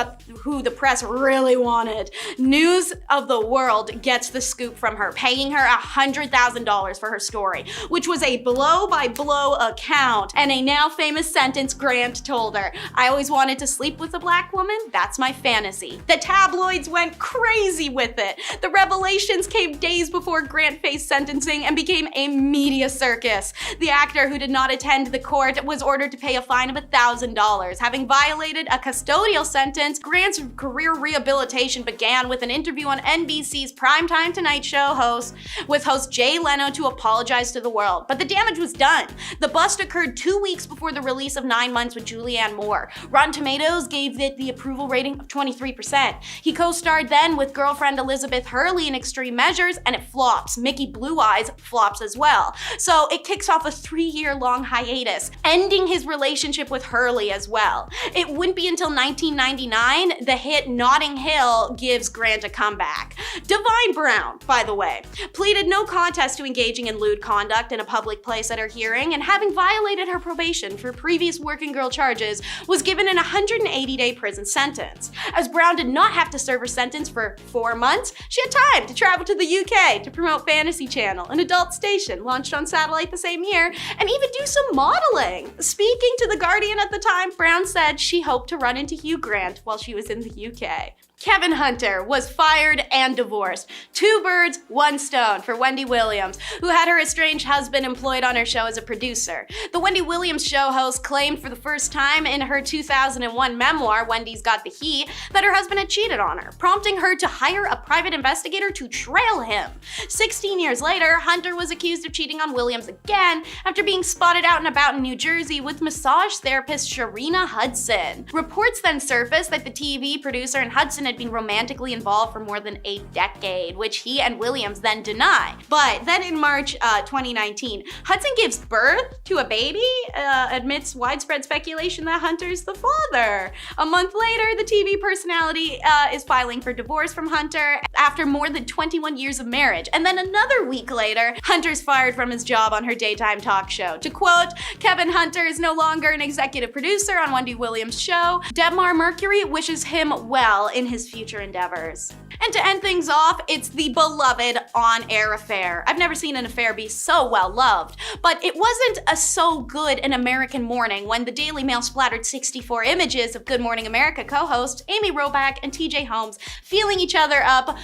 Speaker 1: who the press really wanted. News of the World gets the scoop from her, paying her $100,000 for her story, which was a blow-by-blow account and a now famous sentence Grant told her. "I always wanted to sleep with a black woman, that's my fantasy." The tabloids went crazy with it. The revelations came days before Grant faced sentencing and became a media circus. The actor, who did not attend the court, was ordered to pay a fine of $1,000. Having violated a custodial sentence, Grant's career rehabilitation began with an interview on NBC's primetime Tonight Show with host Jay Leno to apologize to the world. But the damage was done. The bust occurred 2 weeks before the release of 9 Months with Julianne Moore. Rotten Tomatoes gave it the approval rating of 23%. He co-starred then with girlfriend Elizabeth Hurley in Extreme Measures, and it flops. Mickey Blue Eyes flops as well. So it kicks off a 3-year-long hiatus, ending his relationship with Hurley as well. It wouldn't be until 1999 the hit Notting Hill gives Grant a comeback. Divine Brown, by the way, pleaded no contest to engaging in lewd conduct in a public place at her hearing, and having violated her probation for previous working girl charges, was given an 180-day prison sentence. As Brown did not have to serve her sentence for 4 months, she had time to travel to the UK to promote Fantasy Channel, an adult station launched on satellite the same year, and even do some modeling. Speaking to The Guardian at the time, Brown said she hoped to run into Hugh Grant while she was in the UK. Kevin Hunter was fired and divorced. 2 birds, 1 stone for Wendy Williams, who had her estranged husband employed on her show as a producer. The Wendy Williams show host claimed for the first time in her 2001 memoir, Wendy's Got the Heat, that her husband had cheated on her, prompting her to hire a private investigator to trail him. 16 years later, Hunter was accused of cheating on Williams again after being spotted out and about in New Jersey with massage therapist Sharina Hudson. Reports then surfaced that the TV producer and Hudson had been romantically involved for more than a decade, which he and Williams then deny. But then in March 2019, Hudson gives birth to a baby amidst widespread speculation that Hunter's the father. A month later, the TV personality is filing for divorce from Hunter after more than 21 years of marriage. And then another week later, Hunter's fired from his job on her daytime talk show. To quote, Kevin Hunter is no longer an executive producer on Wendy Williams' show. Debmar Mercury wishes him well in his future endeavors. And to end things off, it's the beloved on-air affair. I've never seen an affair be so well loved, but it wasn't a so good An American Morning when the Daily Mail splattered 64 images of Good Morning America co-hosts Amy Robach and TJ Holmes feeling each other up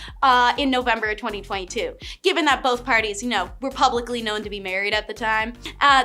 Speaker 1: in November of 2022. Given that both parties, were publicly known to be married at the time,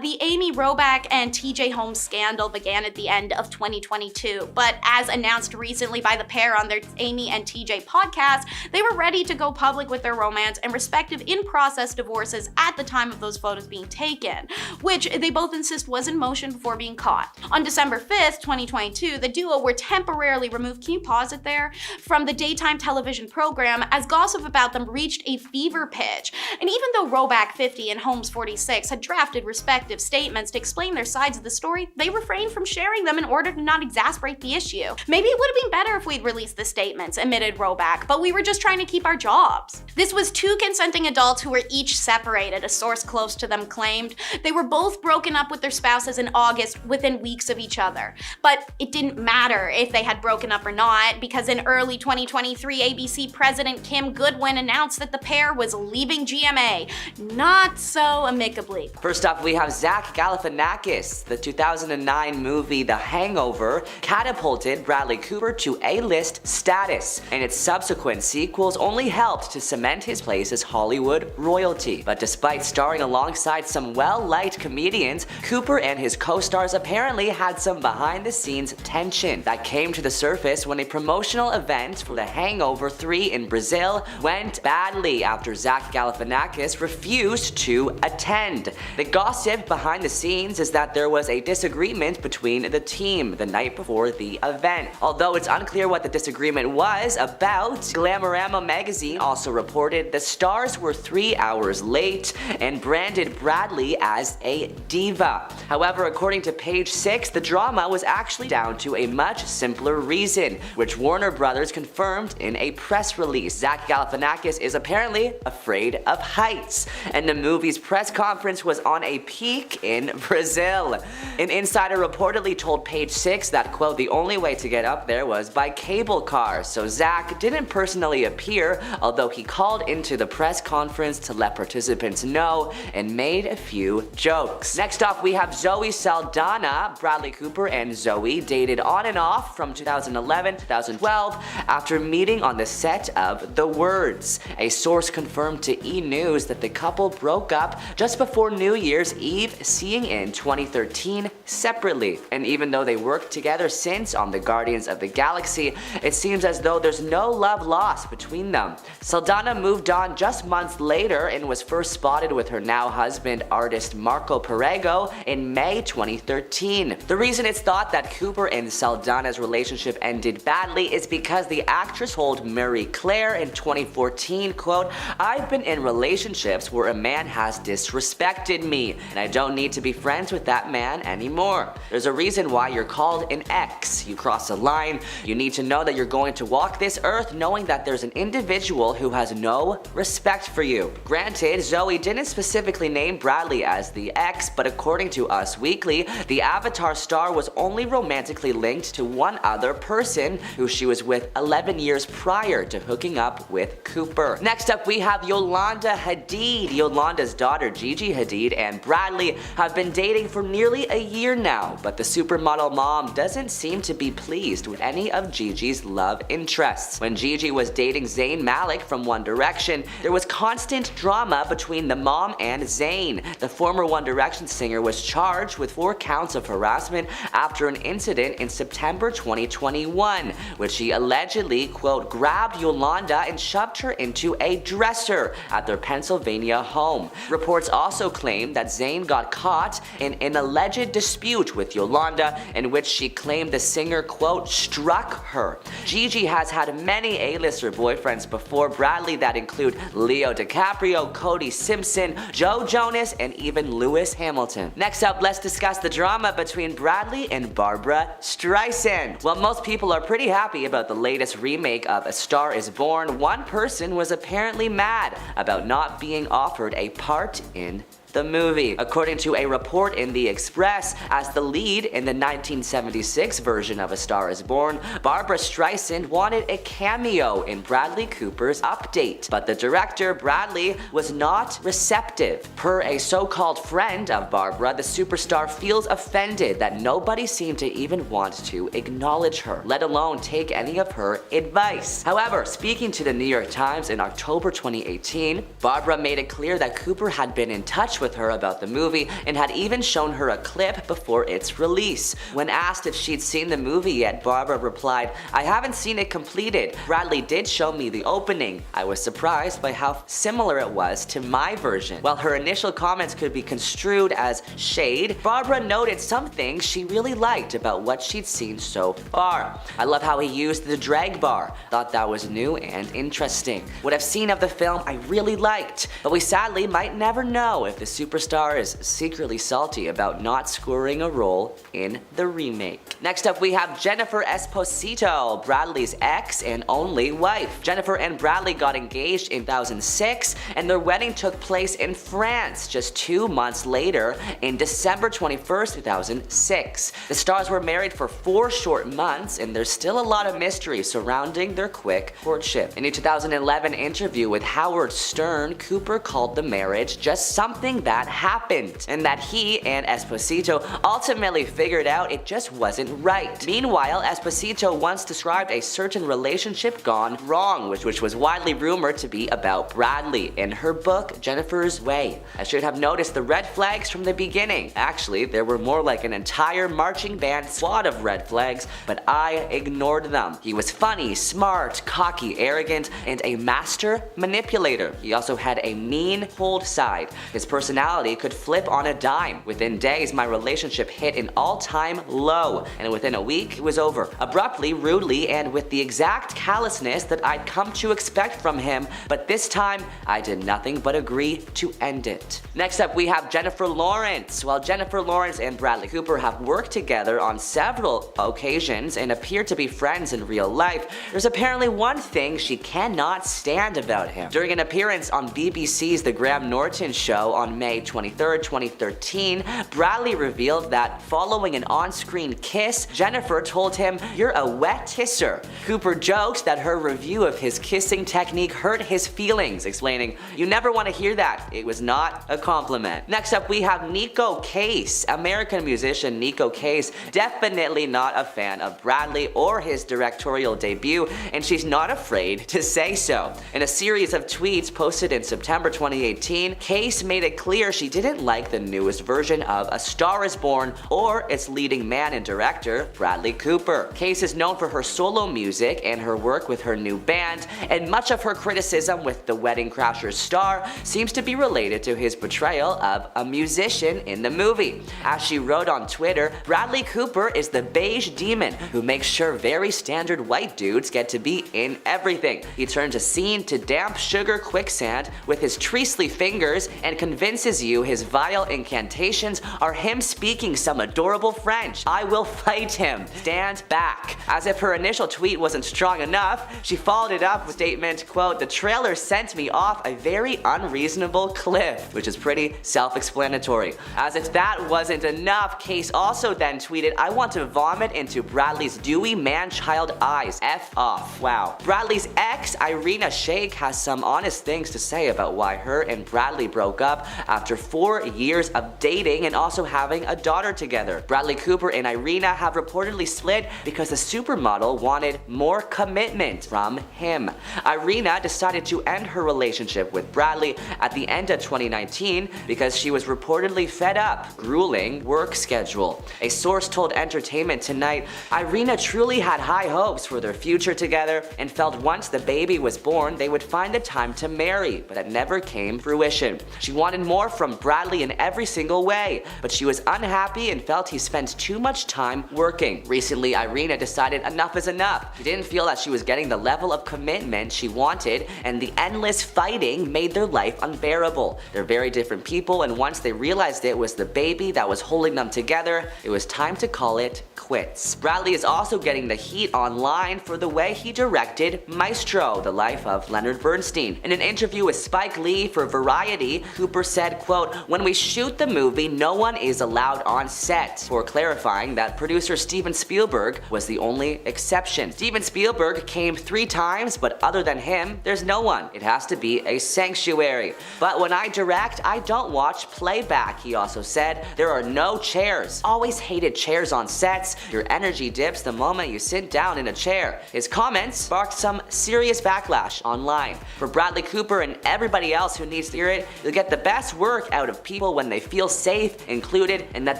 Speaker 1: the Amy Robach and TJ Holmes scandal began at the end of 2022, but as announced recently by the pair on their Amy and TJ podcast, they were ready to go public with their romance and respective in-process divorces at the time of those photos being taken, which they both insist was in motion before being caught. On December 5th, 2022, the duo were temporarily removed, can you pause it there, from the daytime television program as gossip about them reached a fever pitch. And even though Robach 50 and Holmes 46 had drafted respective statements to explain their sides of the story, they refrained from sharing them in order to not exasperate the issue. Maybe it would have been better if we'd released the statements, admitted Robach, but we were just trying to keep our jobs. This was 2 consenting adults who were each separated, a source close to them claimed. They were both broken up with their spouses in August within weeks of each other. But it didn't matter if they had broken up or not, because in early 2023, ABC President Kim Goodwin announced that the pair was leaving GMA, not so amicably.
Speaker 2: First up, we have Zach Galifianakis. The 2009 movie The Hangover catapulted Bradley Cooper to A-list status, and its subsequent sequels only helped to cement his place as Hollywood royalty. But despite starring alongside some well-liked comedians, Cooper and his co-stars apparently had some behind-the-scenes tension that came to the surface when a promotional event for The Hangover 3 in Brazil Brazil went badly after Zach Galifianakis refused to attend. The gossip behind the scenes is that there was a disagreement between the team the night before the event. Although it's unclear what the disagreement was about, Glamorama magazine also reported the stars were 3 hours late and branded Bradley as a diva. However, according to Page 6, the drama was actually down to a much simpler reason, which Warner Brothers confirmed in a press release. Zach Galifianakis is apparently afraid of heights, and the movie's press conference was on a peak in Brazil. An insider reportedly told Page 6 that, quote, the only way to get up there was by cable car, so Zach didn't personally appear, although he called into the press conference to let participants know and made a few jokes. Next up, we have Zoe Saldana. Bradley Cooper and Zoe dated on and off from 2011 to 2012 after meeting on the set of The Words. A source confirmed to E! News that the couple broke up just before New Year's Eve, seeing in 2013 separately. And even though they worked together since on the Guardians of the Galaxy, it seems as though there's no love lost between them. Saldana moved on just months later and was first spotted with her now husband, artist Marco Perego, in May 2013. The reason it's thought that Cooper and Saldana's relationship ended badly is because the actress told Marie Claire in 2014, quote, I've been in relationships where a man has disrespected me, and I don't need to be friends with that man anymore. There's a reason why you're called an ex. You cross a line. You need to know that you're going to walk this earth knowing that there's an individual who has no respect for you. Granted, Zoe didn't specifically name Bradley as the ex, but according to Us Weekly, the Avatar star was only romantically linked to one other person who she was with 11 years prior to hooking up with Cooper. Next up, we have Yolanda Hadid. Yolanda's daughter Gigi Hadid and Bradley have been dating for nearly a year now, but the supermodel mom doesn't seem to be pleased with any of Gigi's love interests. When Gigi was dating Zayn Malik from One Direction, there was constant drama between the mom and Zayn. The former One Direction singer was charged with 4 counts of harassment after an incident in September 2021, which he allegedly, quote, grabbed Yolanda and shoved her into a dresser at their Pennsylvania home. Reports also claim that Zayn got caught in an alleged dispute with Yolanda in which she claimed the singer, quote, struck her. Gigi has had many A-lister boyfriends before Bradley that include Leo DiCaprio, Cody Simpson, Joe Jonas, and even Lewis Hamilton. Next up, let's discuss the drama between Bradley and Barbra Streisand. While most people are pretty happy about the latest remake of A Star Is Born, one person was apparently mad about not being offered a part in the movie. According to a report in The Express, as the lead in the 1976 version of A Star Is Born, Barbra Streisand wanted a cameo in Bradley Cooper's update, but the director, Bradley, was not receptive. Per a so-called friend of Barbra, the superstar feels offended that nobody seemed to even want to acknowledge her, let alone take any of her advice. However, speaking to the New York Times in October 2018, Barbra made it clear that Cooper had been in touch with her about the movie and had even shown her a clip before its release. When asked if she'd seen the movie yet, Barbra replied, I haven't seen it completed. Bradley did show me the opening. I was surprised by how similar it was to my version. While her initial comments could be construed as shade, Barbra noted some things she really liked about what she'd seen so far. I love how he used the drag bar. Thought that was new and interesting. What I've seen of the film I really liked, but we sadly might never know if the superstar is secretly salty about not scoring a role in the remake. Next up, we have Jennifer Esposito, Bradley's ex and only wife. Jennifer and Bradley got engaged in 2006, and their wedding took place in France just 2 months later in December 21st, 2006. The stars were married for 4 short months, and there's still a lot of mystery surrounding their quick courtship. In a 2011 interview with Howard Stern, Cooper called the marriage just something something that happened, and that he and Esposito ultimately figured out it just wasn't right. Meanwhile, Esposito once described a certain relationship gone wrong, which was widely rumored to be about Bradley in her book, Jennifer's Way. I should have noticed the red flags from the beginning. Actually, there were more like an entire marching band squad of red flags, but I ignored them. He was funny, smart, cocky, arrogant, and a master manipulator. He also had a mean, cold side. His personality could flip on a dime. Within days, my relationship hit an all-time low, and within a week, it was over. Abruptly, rudely, and with the exact callousness that I'd come to expect from him, but this time, I did nothing but agree to end it. Next up, we have Jennifer Lawrence. While Jennifer Lawrence and Bradley Cooper have worked together on several occasions and appear to be friends in real life, there's apparently one thing she cannot stand about him. During an appearance on BBC's The Graham Norton Show on May 23, 2013, Bradley revealed that following an on-screen kiss, Jennifer told him, "You're a wet kisser." Cooper joked that her review of his kissing technique hurt his feelings, explaining, "You never want to hear that. It was not a compliment." Next up, we have Nico Case. American musician Nico Case, definitely not a fan of Bradley or his directorial debut, and she's not afraid to say so. In a series of tweets posted in September 2018, Case made it clear she didn't like the newest version of A Star is Born or its leading man and director, Bradley Cooper. Case is known for her solo music and her work with her new band, and much of her criticism with The Wedding Crashers star seems to be related to his portrayal of a musician in the movie. As she wrote on Twitter, Bradley Cooper is the beige demon who makes sure very standard white dudes get to be in everything. He turns a scene to damp sugar quicksand with his treacly fingers and convinces you his vile incantations are him speaking some adorable French. I will fight him. Stand back. As if her initial tweet wasn't strong enough, she followed it up with a statement, quote, "The trailer sent me off a very unreasonable cliff," which is pretty self-explanatory. As if that wasn't enough, Case also then tweeted, "I want to vomit into Bradley's dewy man-child eyes. F off." Wow. Bradley's ex, Irina Shayk, has some honest things to say about why her and Bradley broke up after 4 years of dating and also having a daughter together. Bradley Cooper and Irina have reportedly split because the supermodel wanted more commitment from him. Irina decided to end her relationship with Bradley at the end of 2019 because she was reportedly fed up, grueling work schedule. A source told Entertainment Tonight, Irina truly had high hopes for their future together and felt once the baby was born they would find the time to marry, but it never came fruition. She wanted more from Bradley in every single way, but she was unhappy and felt he spent too much time working. Recently, Irina decided enough is enough. She didn't feel that she was getting the level of commitment she wanted, and the endless fighting made their life unbearable. They're very different people, and once they realized it was the baby that was holding them together, it was time to call it quits. Bradley is also getting the heat online for the way he directed Maestro, the life of Leonard Bernstein. In an interview with Spike Lee for Variety, Cooper said, quote, "When we shoot the movie, no one is allowed on set," for clarifying that producer Steven Spielberg was the only exception. Steven Spielberg came 3 times, but other than him, there's no one. It has to be a sanctuary. "But when I direct, I don't watch playback," he also said. "There are no chairs. Always hated chairs on sets. Your energy dips the moment you sit down in a chair." His comments sparked some serious backlash online. For Bradley Cooper and everybody else who needs to hear it, you'll get the best work out of people when they feel safe, included, and that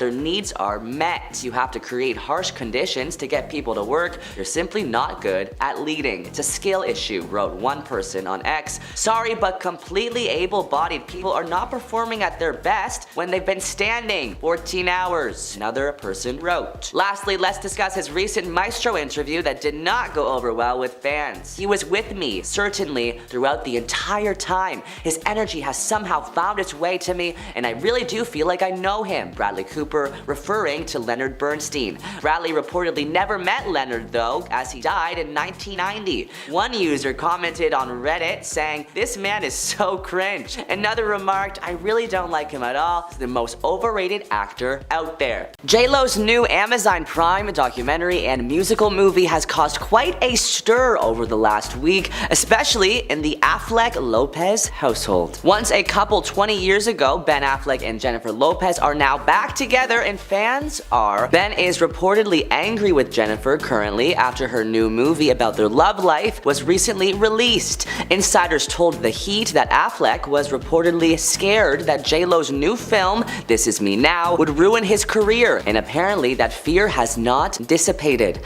Speaker 2: their needs are met. You have to create harsh conditions to get people to work. You're simply not good at leading. It's a skill issue, wrote one person on X. "Sorry, but completely able-bodied people are not performing at their best when they've been standing 14 hours, another person wrote. Lastly, let's discuss his recent Maestro interview that did not go over well with fans. "He was with me, certainly, throughout the entire time. His energy has somehow found its way to me, and I really do feel like I know him," Bradley Cooper, referring to Leonard Bernstein. Bradley reportedly never met Leonard, though, as he died in 1990. One user commented on Reddit saying, "This man is so cringe." Another remarked, "I really don't like him at all. He's the most overrated actor out there." J-Lo's new Amazon crime documentary and musical movie has caused quite a stir over the last week, especially in the Affleck-Lopez household. Once a couple 20 years ago, Ben Affleck and Jennifer Lopez are now back together, and fans are. Ben is reportedly angry with Jennifer currently after her new movie about their love life was recently released. Insiders told The Heat that Affleck was reportedly scared that J-Lo's new film, This Is Me Now, would ruin his career, and apparently that fear has not dissipated.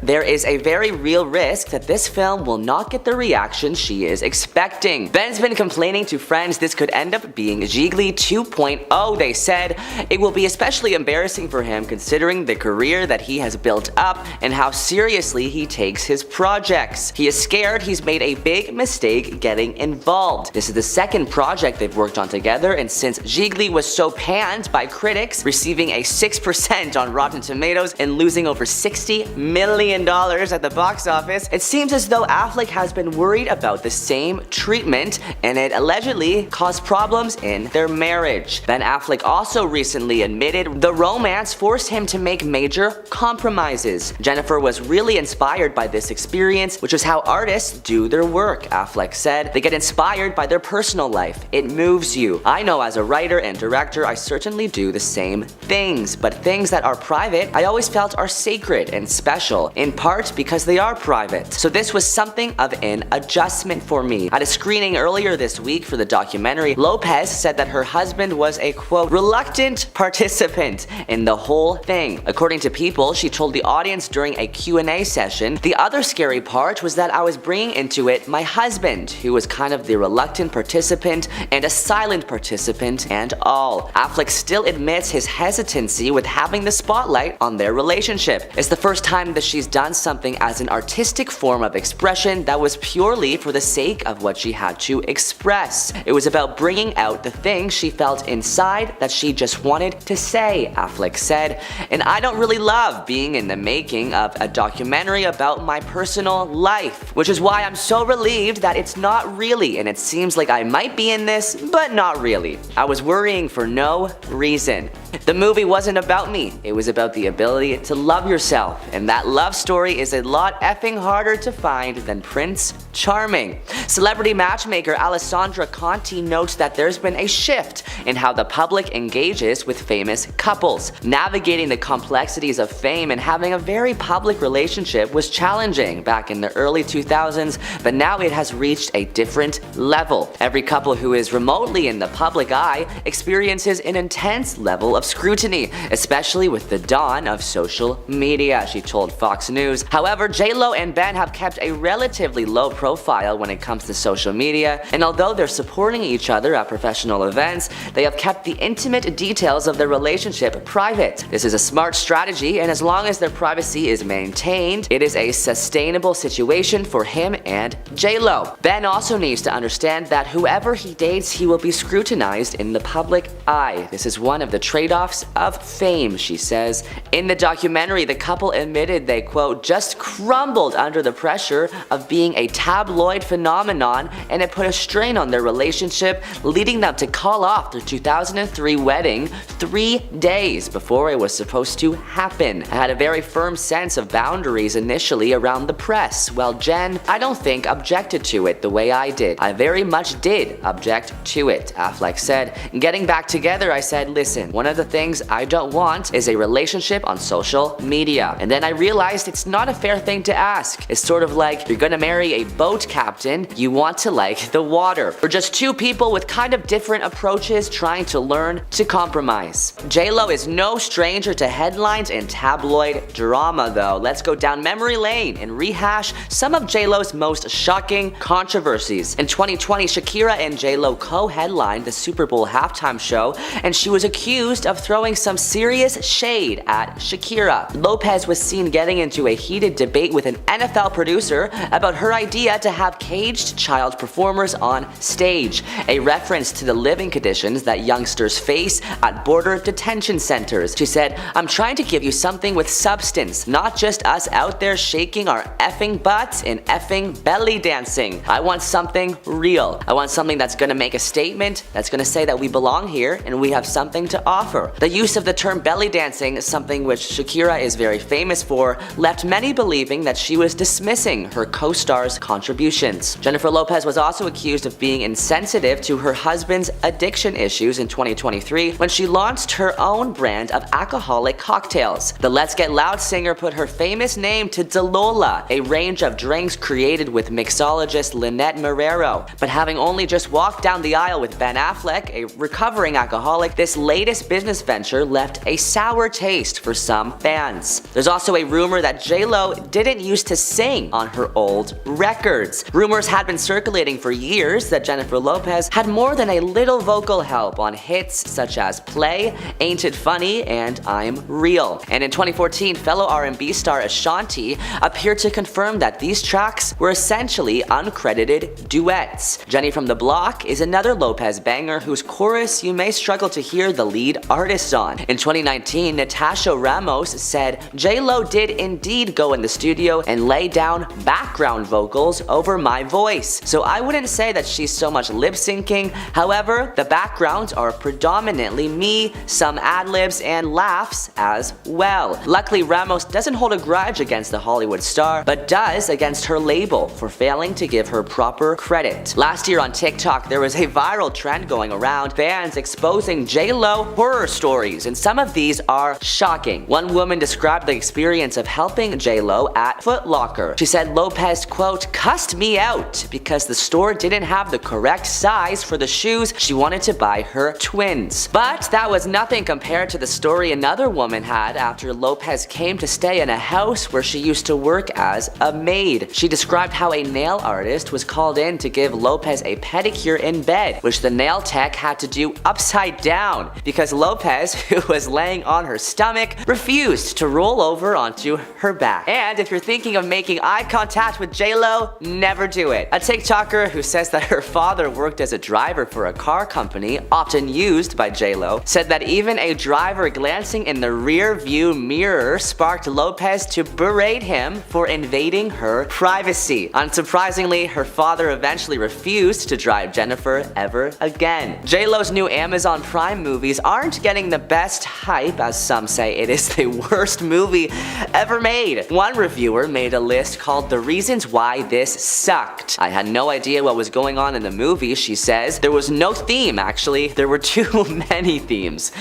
Speaker 2: There is a very real risk that this film will not get the reaction she is expecting. Ben's been complaining to friends this could end up being Gigli 2.0. They said it will be especially embarrassing for him considering the career that he has built up and how seriously he takes his projects. He is scared he's made a big mistake getting involved. This is the second project they've worked on together, and since Gigli was so panned by critics, receiving a 6% on Rotten Tomatoes and losing over $60 million at the box office, it seems as though Affleck has been worried about the same treatment, and it allegedly caused problems in their marriage. Ben Affleck also recently admitted the romance forced him to make major compromises. Jennifer was really inspired by this experience, which is how artists do their work, Affleck said. They get inspired by their personal life. It moves you. I know as a writer and director, I certainly do the same things, but things that are private, I always felt are sacred and special, in part because they are private. So this was something of an adjustment for me. At a screening earlier this week for the documentary, Lopez said that her husband was a, quote, reluctant participant in the whole thing. According to People, she told the audience during a Q&A session, the other scary part was that I was bringing into it my husband, who was kind of the reluctant participant and a silent participant and all. Affleck still admits his hesitancy with having the spotlight on their relationship. It's the first time that she's done something as an artistic form of expression that was purely for the sake of what she had to express. It was about bringing out the things she felt inside that she just wanted to say, Affleck said. And I don't really love being in the making of a documentary about my personal life, which is why I'm so relieved that it's not really, and it seems like I might be in this, but not really. I was worrying for no reason. The movie wasn't about me, it was about the ability to love yourself, and that love story is a lot effing harder to find than Prince Charming. Celebrity matchmaker Alessandra Conti notes that there's been a shift in how the public engages with famous couples. Navigating the complexities of fame and having a very public relationship was challenging back in the early 2000s, but now it has reached a different level. Every couple who is remotely in the public eye experiences an intense level of scrutiny, especially with the dawn of social media, she told Fox News. However, J-Lo and Ben have kept a relatively low profile when it comes to social media, and although they're supporting each other at professional events, they have kept the intimate details of their relationship private. This is a smart strategy, and as long as their privacy is maintained, it is a sustainable situation for him and J-Lo. Ben also needs to understand that whoever he dates, he will be scrutinized in the public eye. This is one of the trade-offs of fame, she says. In the documentary, the couple admitted they, quote, just crumbled under the pressure of being a tabloid phenomenon, and it put a strain on their relationship, leading them to call off their 2003 wedding 3 days before it was supposed to happen. I had a very firm sense of boundaries initially around the press, while Jen, I don't think, objected to it the way I did. I very much did object to it, Affleck said. Getting back together, I said, listen, one of the things I don't want is a relationship on social media. And then I realized it's not a fair thing to ask. It's sort of like you're gonna marry a boat captain, you want to like the water. We're just two people with kind of different approaches trying to learn to compromise. J-Lo is no stranger to headlines and tabloid drama though. Let's go down memory lane and rehash some of J-Lo's most shocking controversies. In 2020, Shakira and J-Lo co-headlined the Super Bowl halftime show, and she was accused of throwing some serious shade at Shakira. Lopez was seen getting into a heated debate with an NFL producer about her idea to have caged child performers on stage, a reference to the living conditions that youngsters face at border detention centers. She said, I'm trying to give you something with substance, not just us out there shaking our effing butts and effing belly dancing. I want something real. I want something that's gonna make a statement, that's gonna say that we belong here and we have something to offer. However, the use of the term belly dancing, something which Shakira is very famous for, left many believing that she was dismissing her co-star's contributions. Jennifer Lopez was also accused of being insensitive to her husband's addiction issues in 2023 when she launched her own brand of alcoholic cocktails. The Let's Get Loud singer put her famous name to Dalola, a range of drinks created with mixologist Lynette Marrero. But having only just walked down the aisle with Ben Affleck, a recovering alcoholic, this latest business venture left a sour taste for some fans. There's also a rumor that J.Lo didn't used to sing on her old records. Rumors had been circulating for years that Jennifer Lopez had more than a little vocal help on hits such as Play, Ain't It Funny, and I'm Real. And in 2014, fellow R&B star Ashanti appeared to confirm that these tracks were essentially uncredited duets. Jenny from the Block is another Lopez banger whose chorus you may struggle to hear the lead artist on. In 2019, Natasha Ramos said J.Lo did indeed go in the studio and lay down background vocals over my voice. So I wouldn't say that she's so much lip syncing. However, the backgrounds are predominantly me, some ad-libs and laughs as well. Luckily, Ramos doesn't hold a grudge against the Hollywood star, but does against her label for failing to give her proper credit. Last year on TikTok, there was a viral trend going around, fans exposing J.Lo horror stories, and some of these are shocking. One woman described the experience of helping J.Lo at Foot Locker. She said Lopez, quote, cussed me out because the store didn't have the correct size for the shoes she wanted to buy her twins. But that was nothing compared to the story another woman had after Lopez came to stay in a house where she used to work as a maid. She described how a nail artist was called in to give Lopez a pedicure in bed, which the nail tech had to do upside down because Lopez, who was laying on her stomach, refused to roll over onto her back. And if you're thinking of making eye contact with J.Lo, never do it. A TikToker who says that her father worked as a driver for a car company often used by J.Lo said that even a driver glancing in the rear view mirror sparked Lopez to berate him for invading her privacy. Unsurprisingly, her father eventually refused to drive Jennifer ever again. J.Lo's new Amazon Prime movies aren't getting the best hype, as some say it is the worst movie ever made. One reviewer made a list called The Reasons Why This Sucked. I had no idea what was going on in the movie, she says. There was no theme, actually. There were too many themes.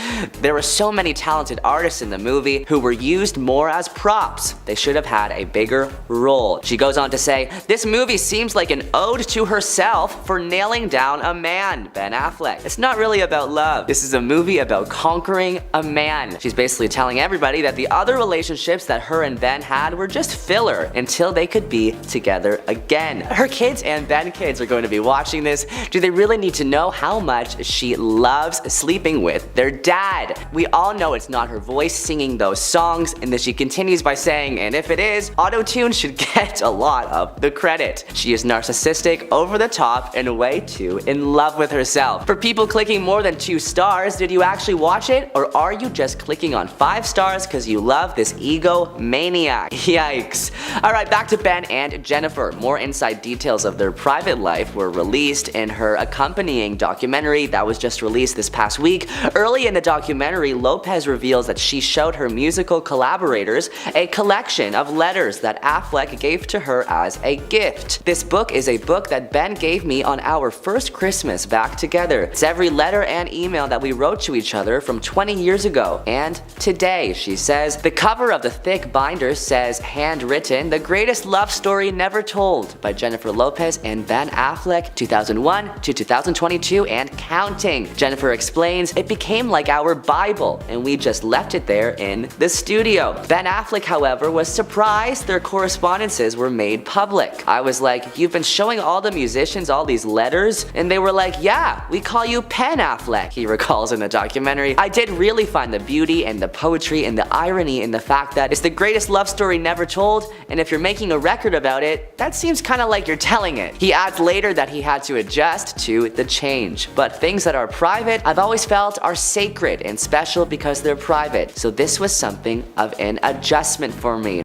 Speaker 2: There were so many talented artists in the movie who were used more as props. They should have had a bigger role. She goes on to say, this movie seems like an ode to herself for nailing down a man, Ben Affleck. It's not really about love. This is a movie about conquering a man. She's basically telling everybody that the other relationships that her and Ben had were just filler until they could be together again. Her kids and Ben kids are going to be watching this. Do they really need to know how much she loves sleeping with their dad? We all know it's not her voice singing those songs, and then she continues by saying, and if it is, auto-tune should get a lot of the credit. She is narcissistic, over the top, and way too in love with herself. For people clicking more than 2 stars, did you actually watch it, or are you just clicking on 5 stars because you love this ego maniac? Yikes. Alright, back to Ben and Jennifer. More inside details of their private life were released in her accompanying documentary that was just released this past week. Early in the documentary, Lopez reveals that she showed her musical collaborators a collection of letters that Affleck gave to her as a gift. This book is a book that Ben gave me on our first Christmas back together. It's every letter and email that we wrote to each other from 20 years ago and today, she says. The cover of the thick binder says, handwritten, The Greatest Love Story Never Told by Jennifer Lopez and Ben Affleck, 2001 to 2022 and counting. Jennifer explains, it became like our Bible and we just left it there in the studio. Ben Affleck, however, was surprised their correspondences were made public. I was like, you've been showing all the musicians all these letters? And they were like, yeah, we call you Pen Affleck, he recalls in the documentary. I did really find the beauty and the poetry and the irony in the fact that it's the greatest love story never told, and if you're making a record about it, that seems kinda like you're telling it. He adds later that he had to adjust to the change. But things that are private, I've always felt are sacred and special because they're private. So this was something of an adjustment for me.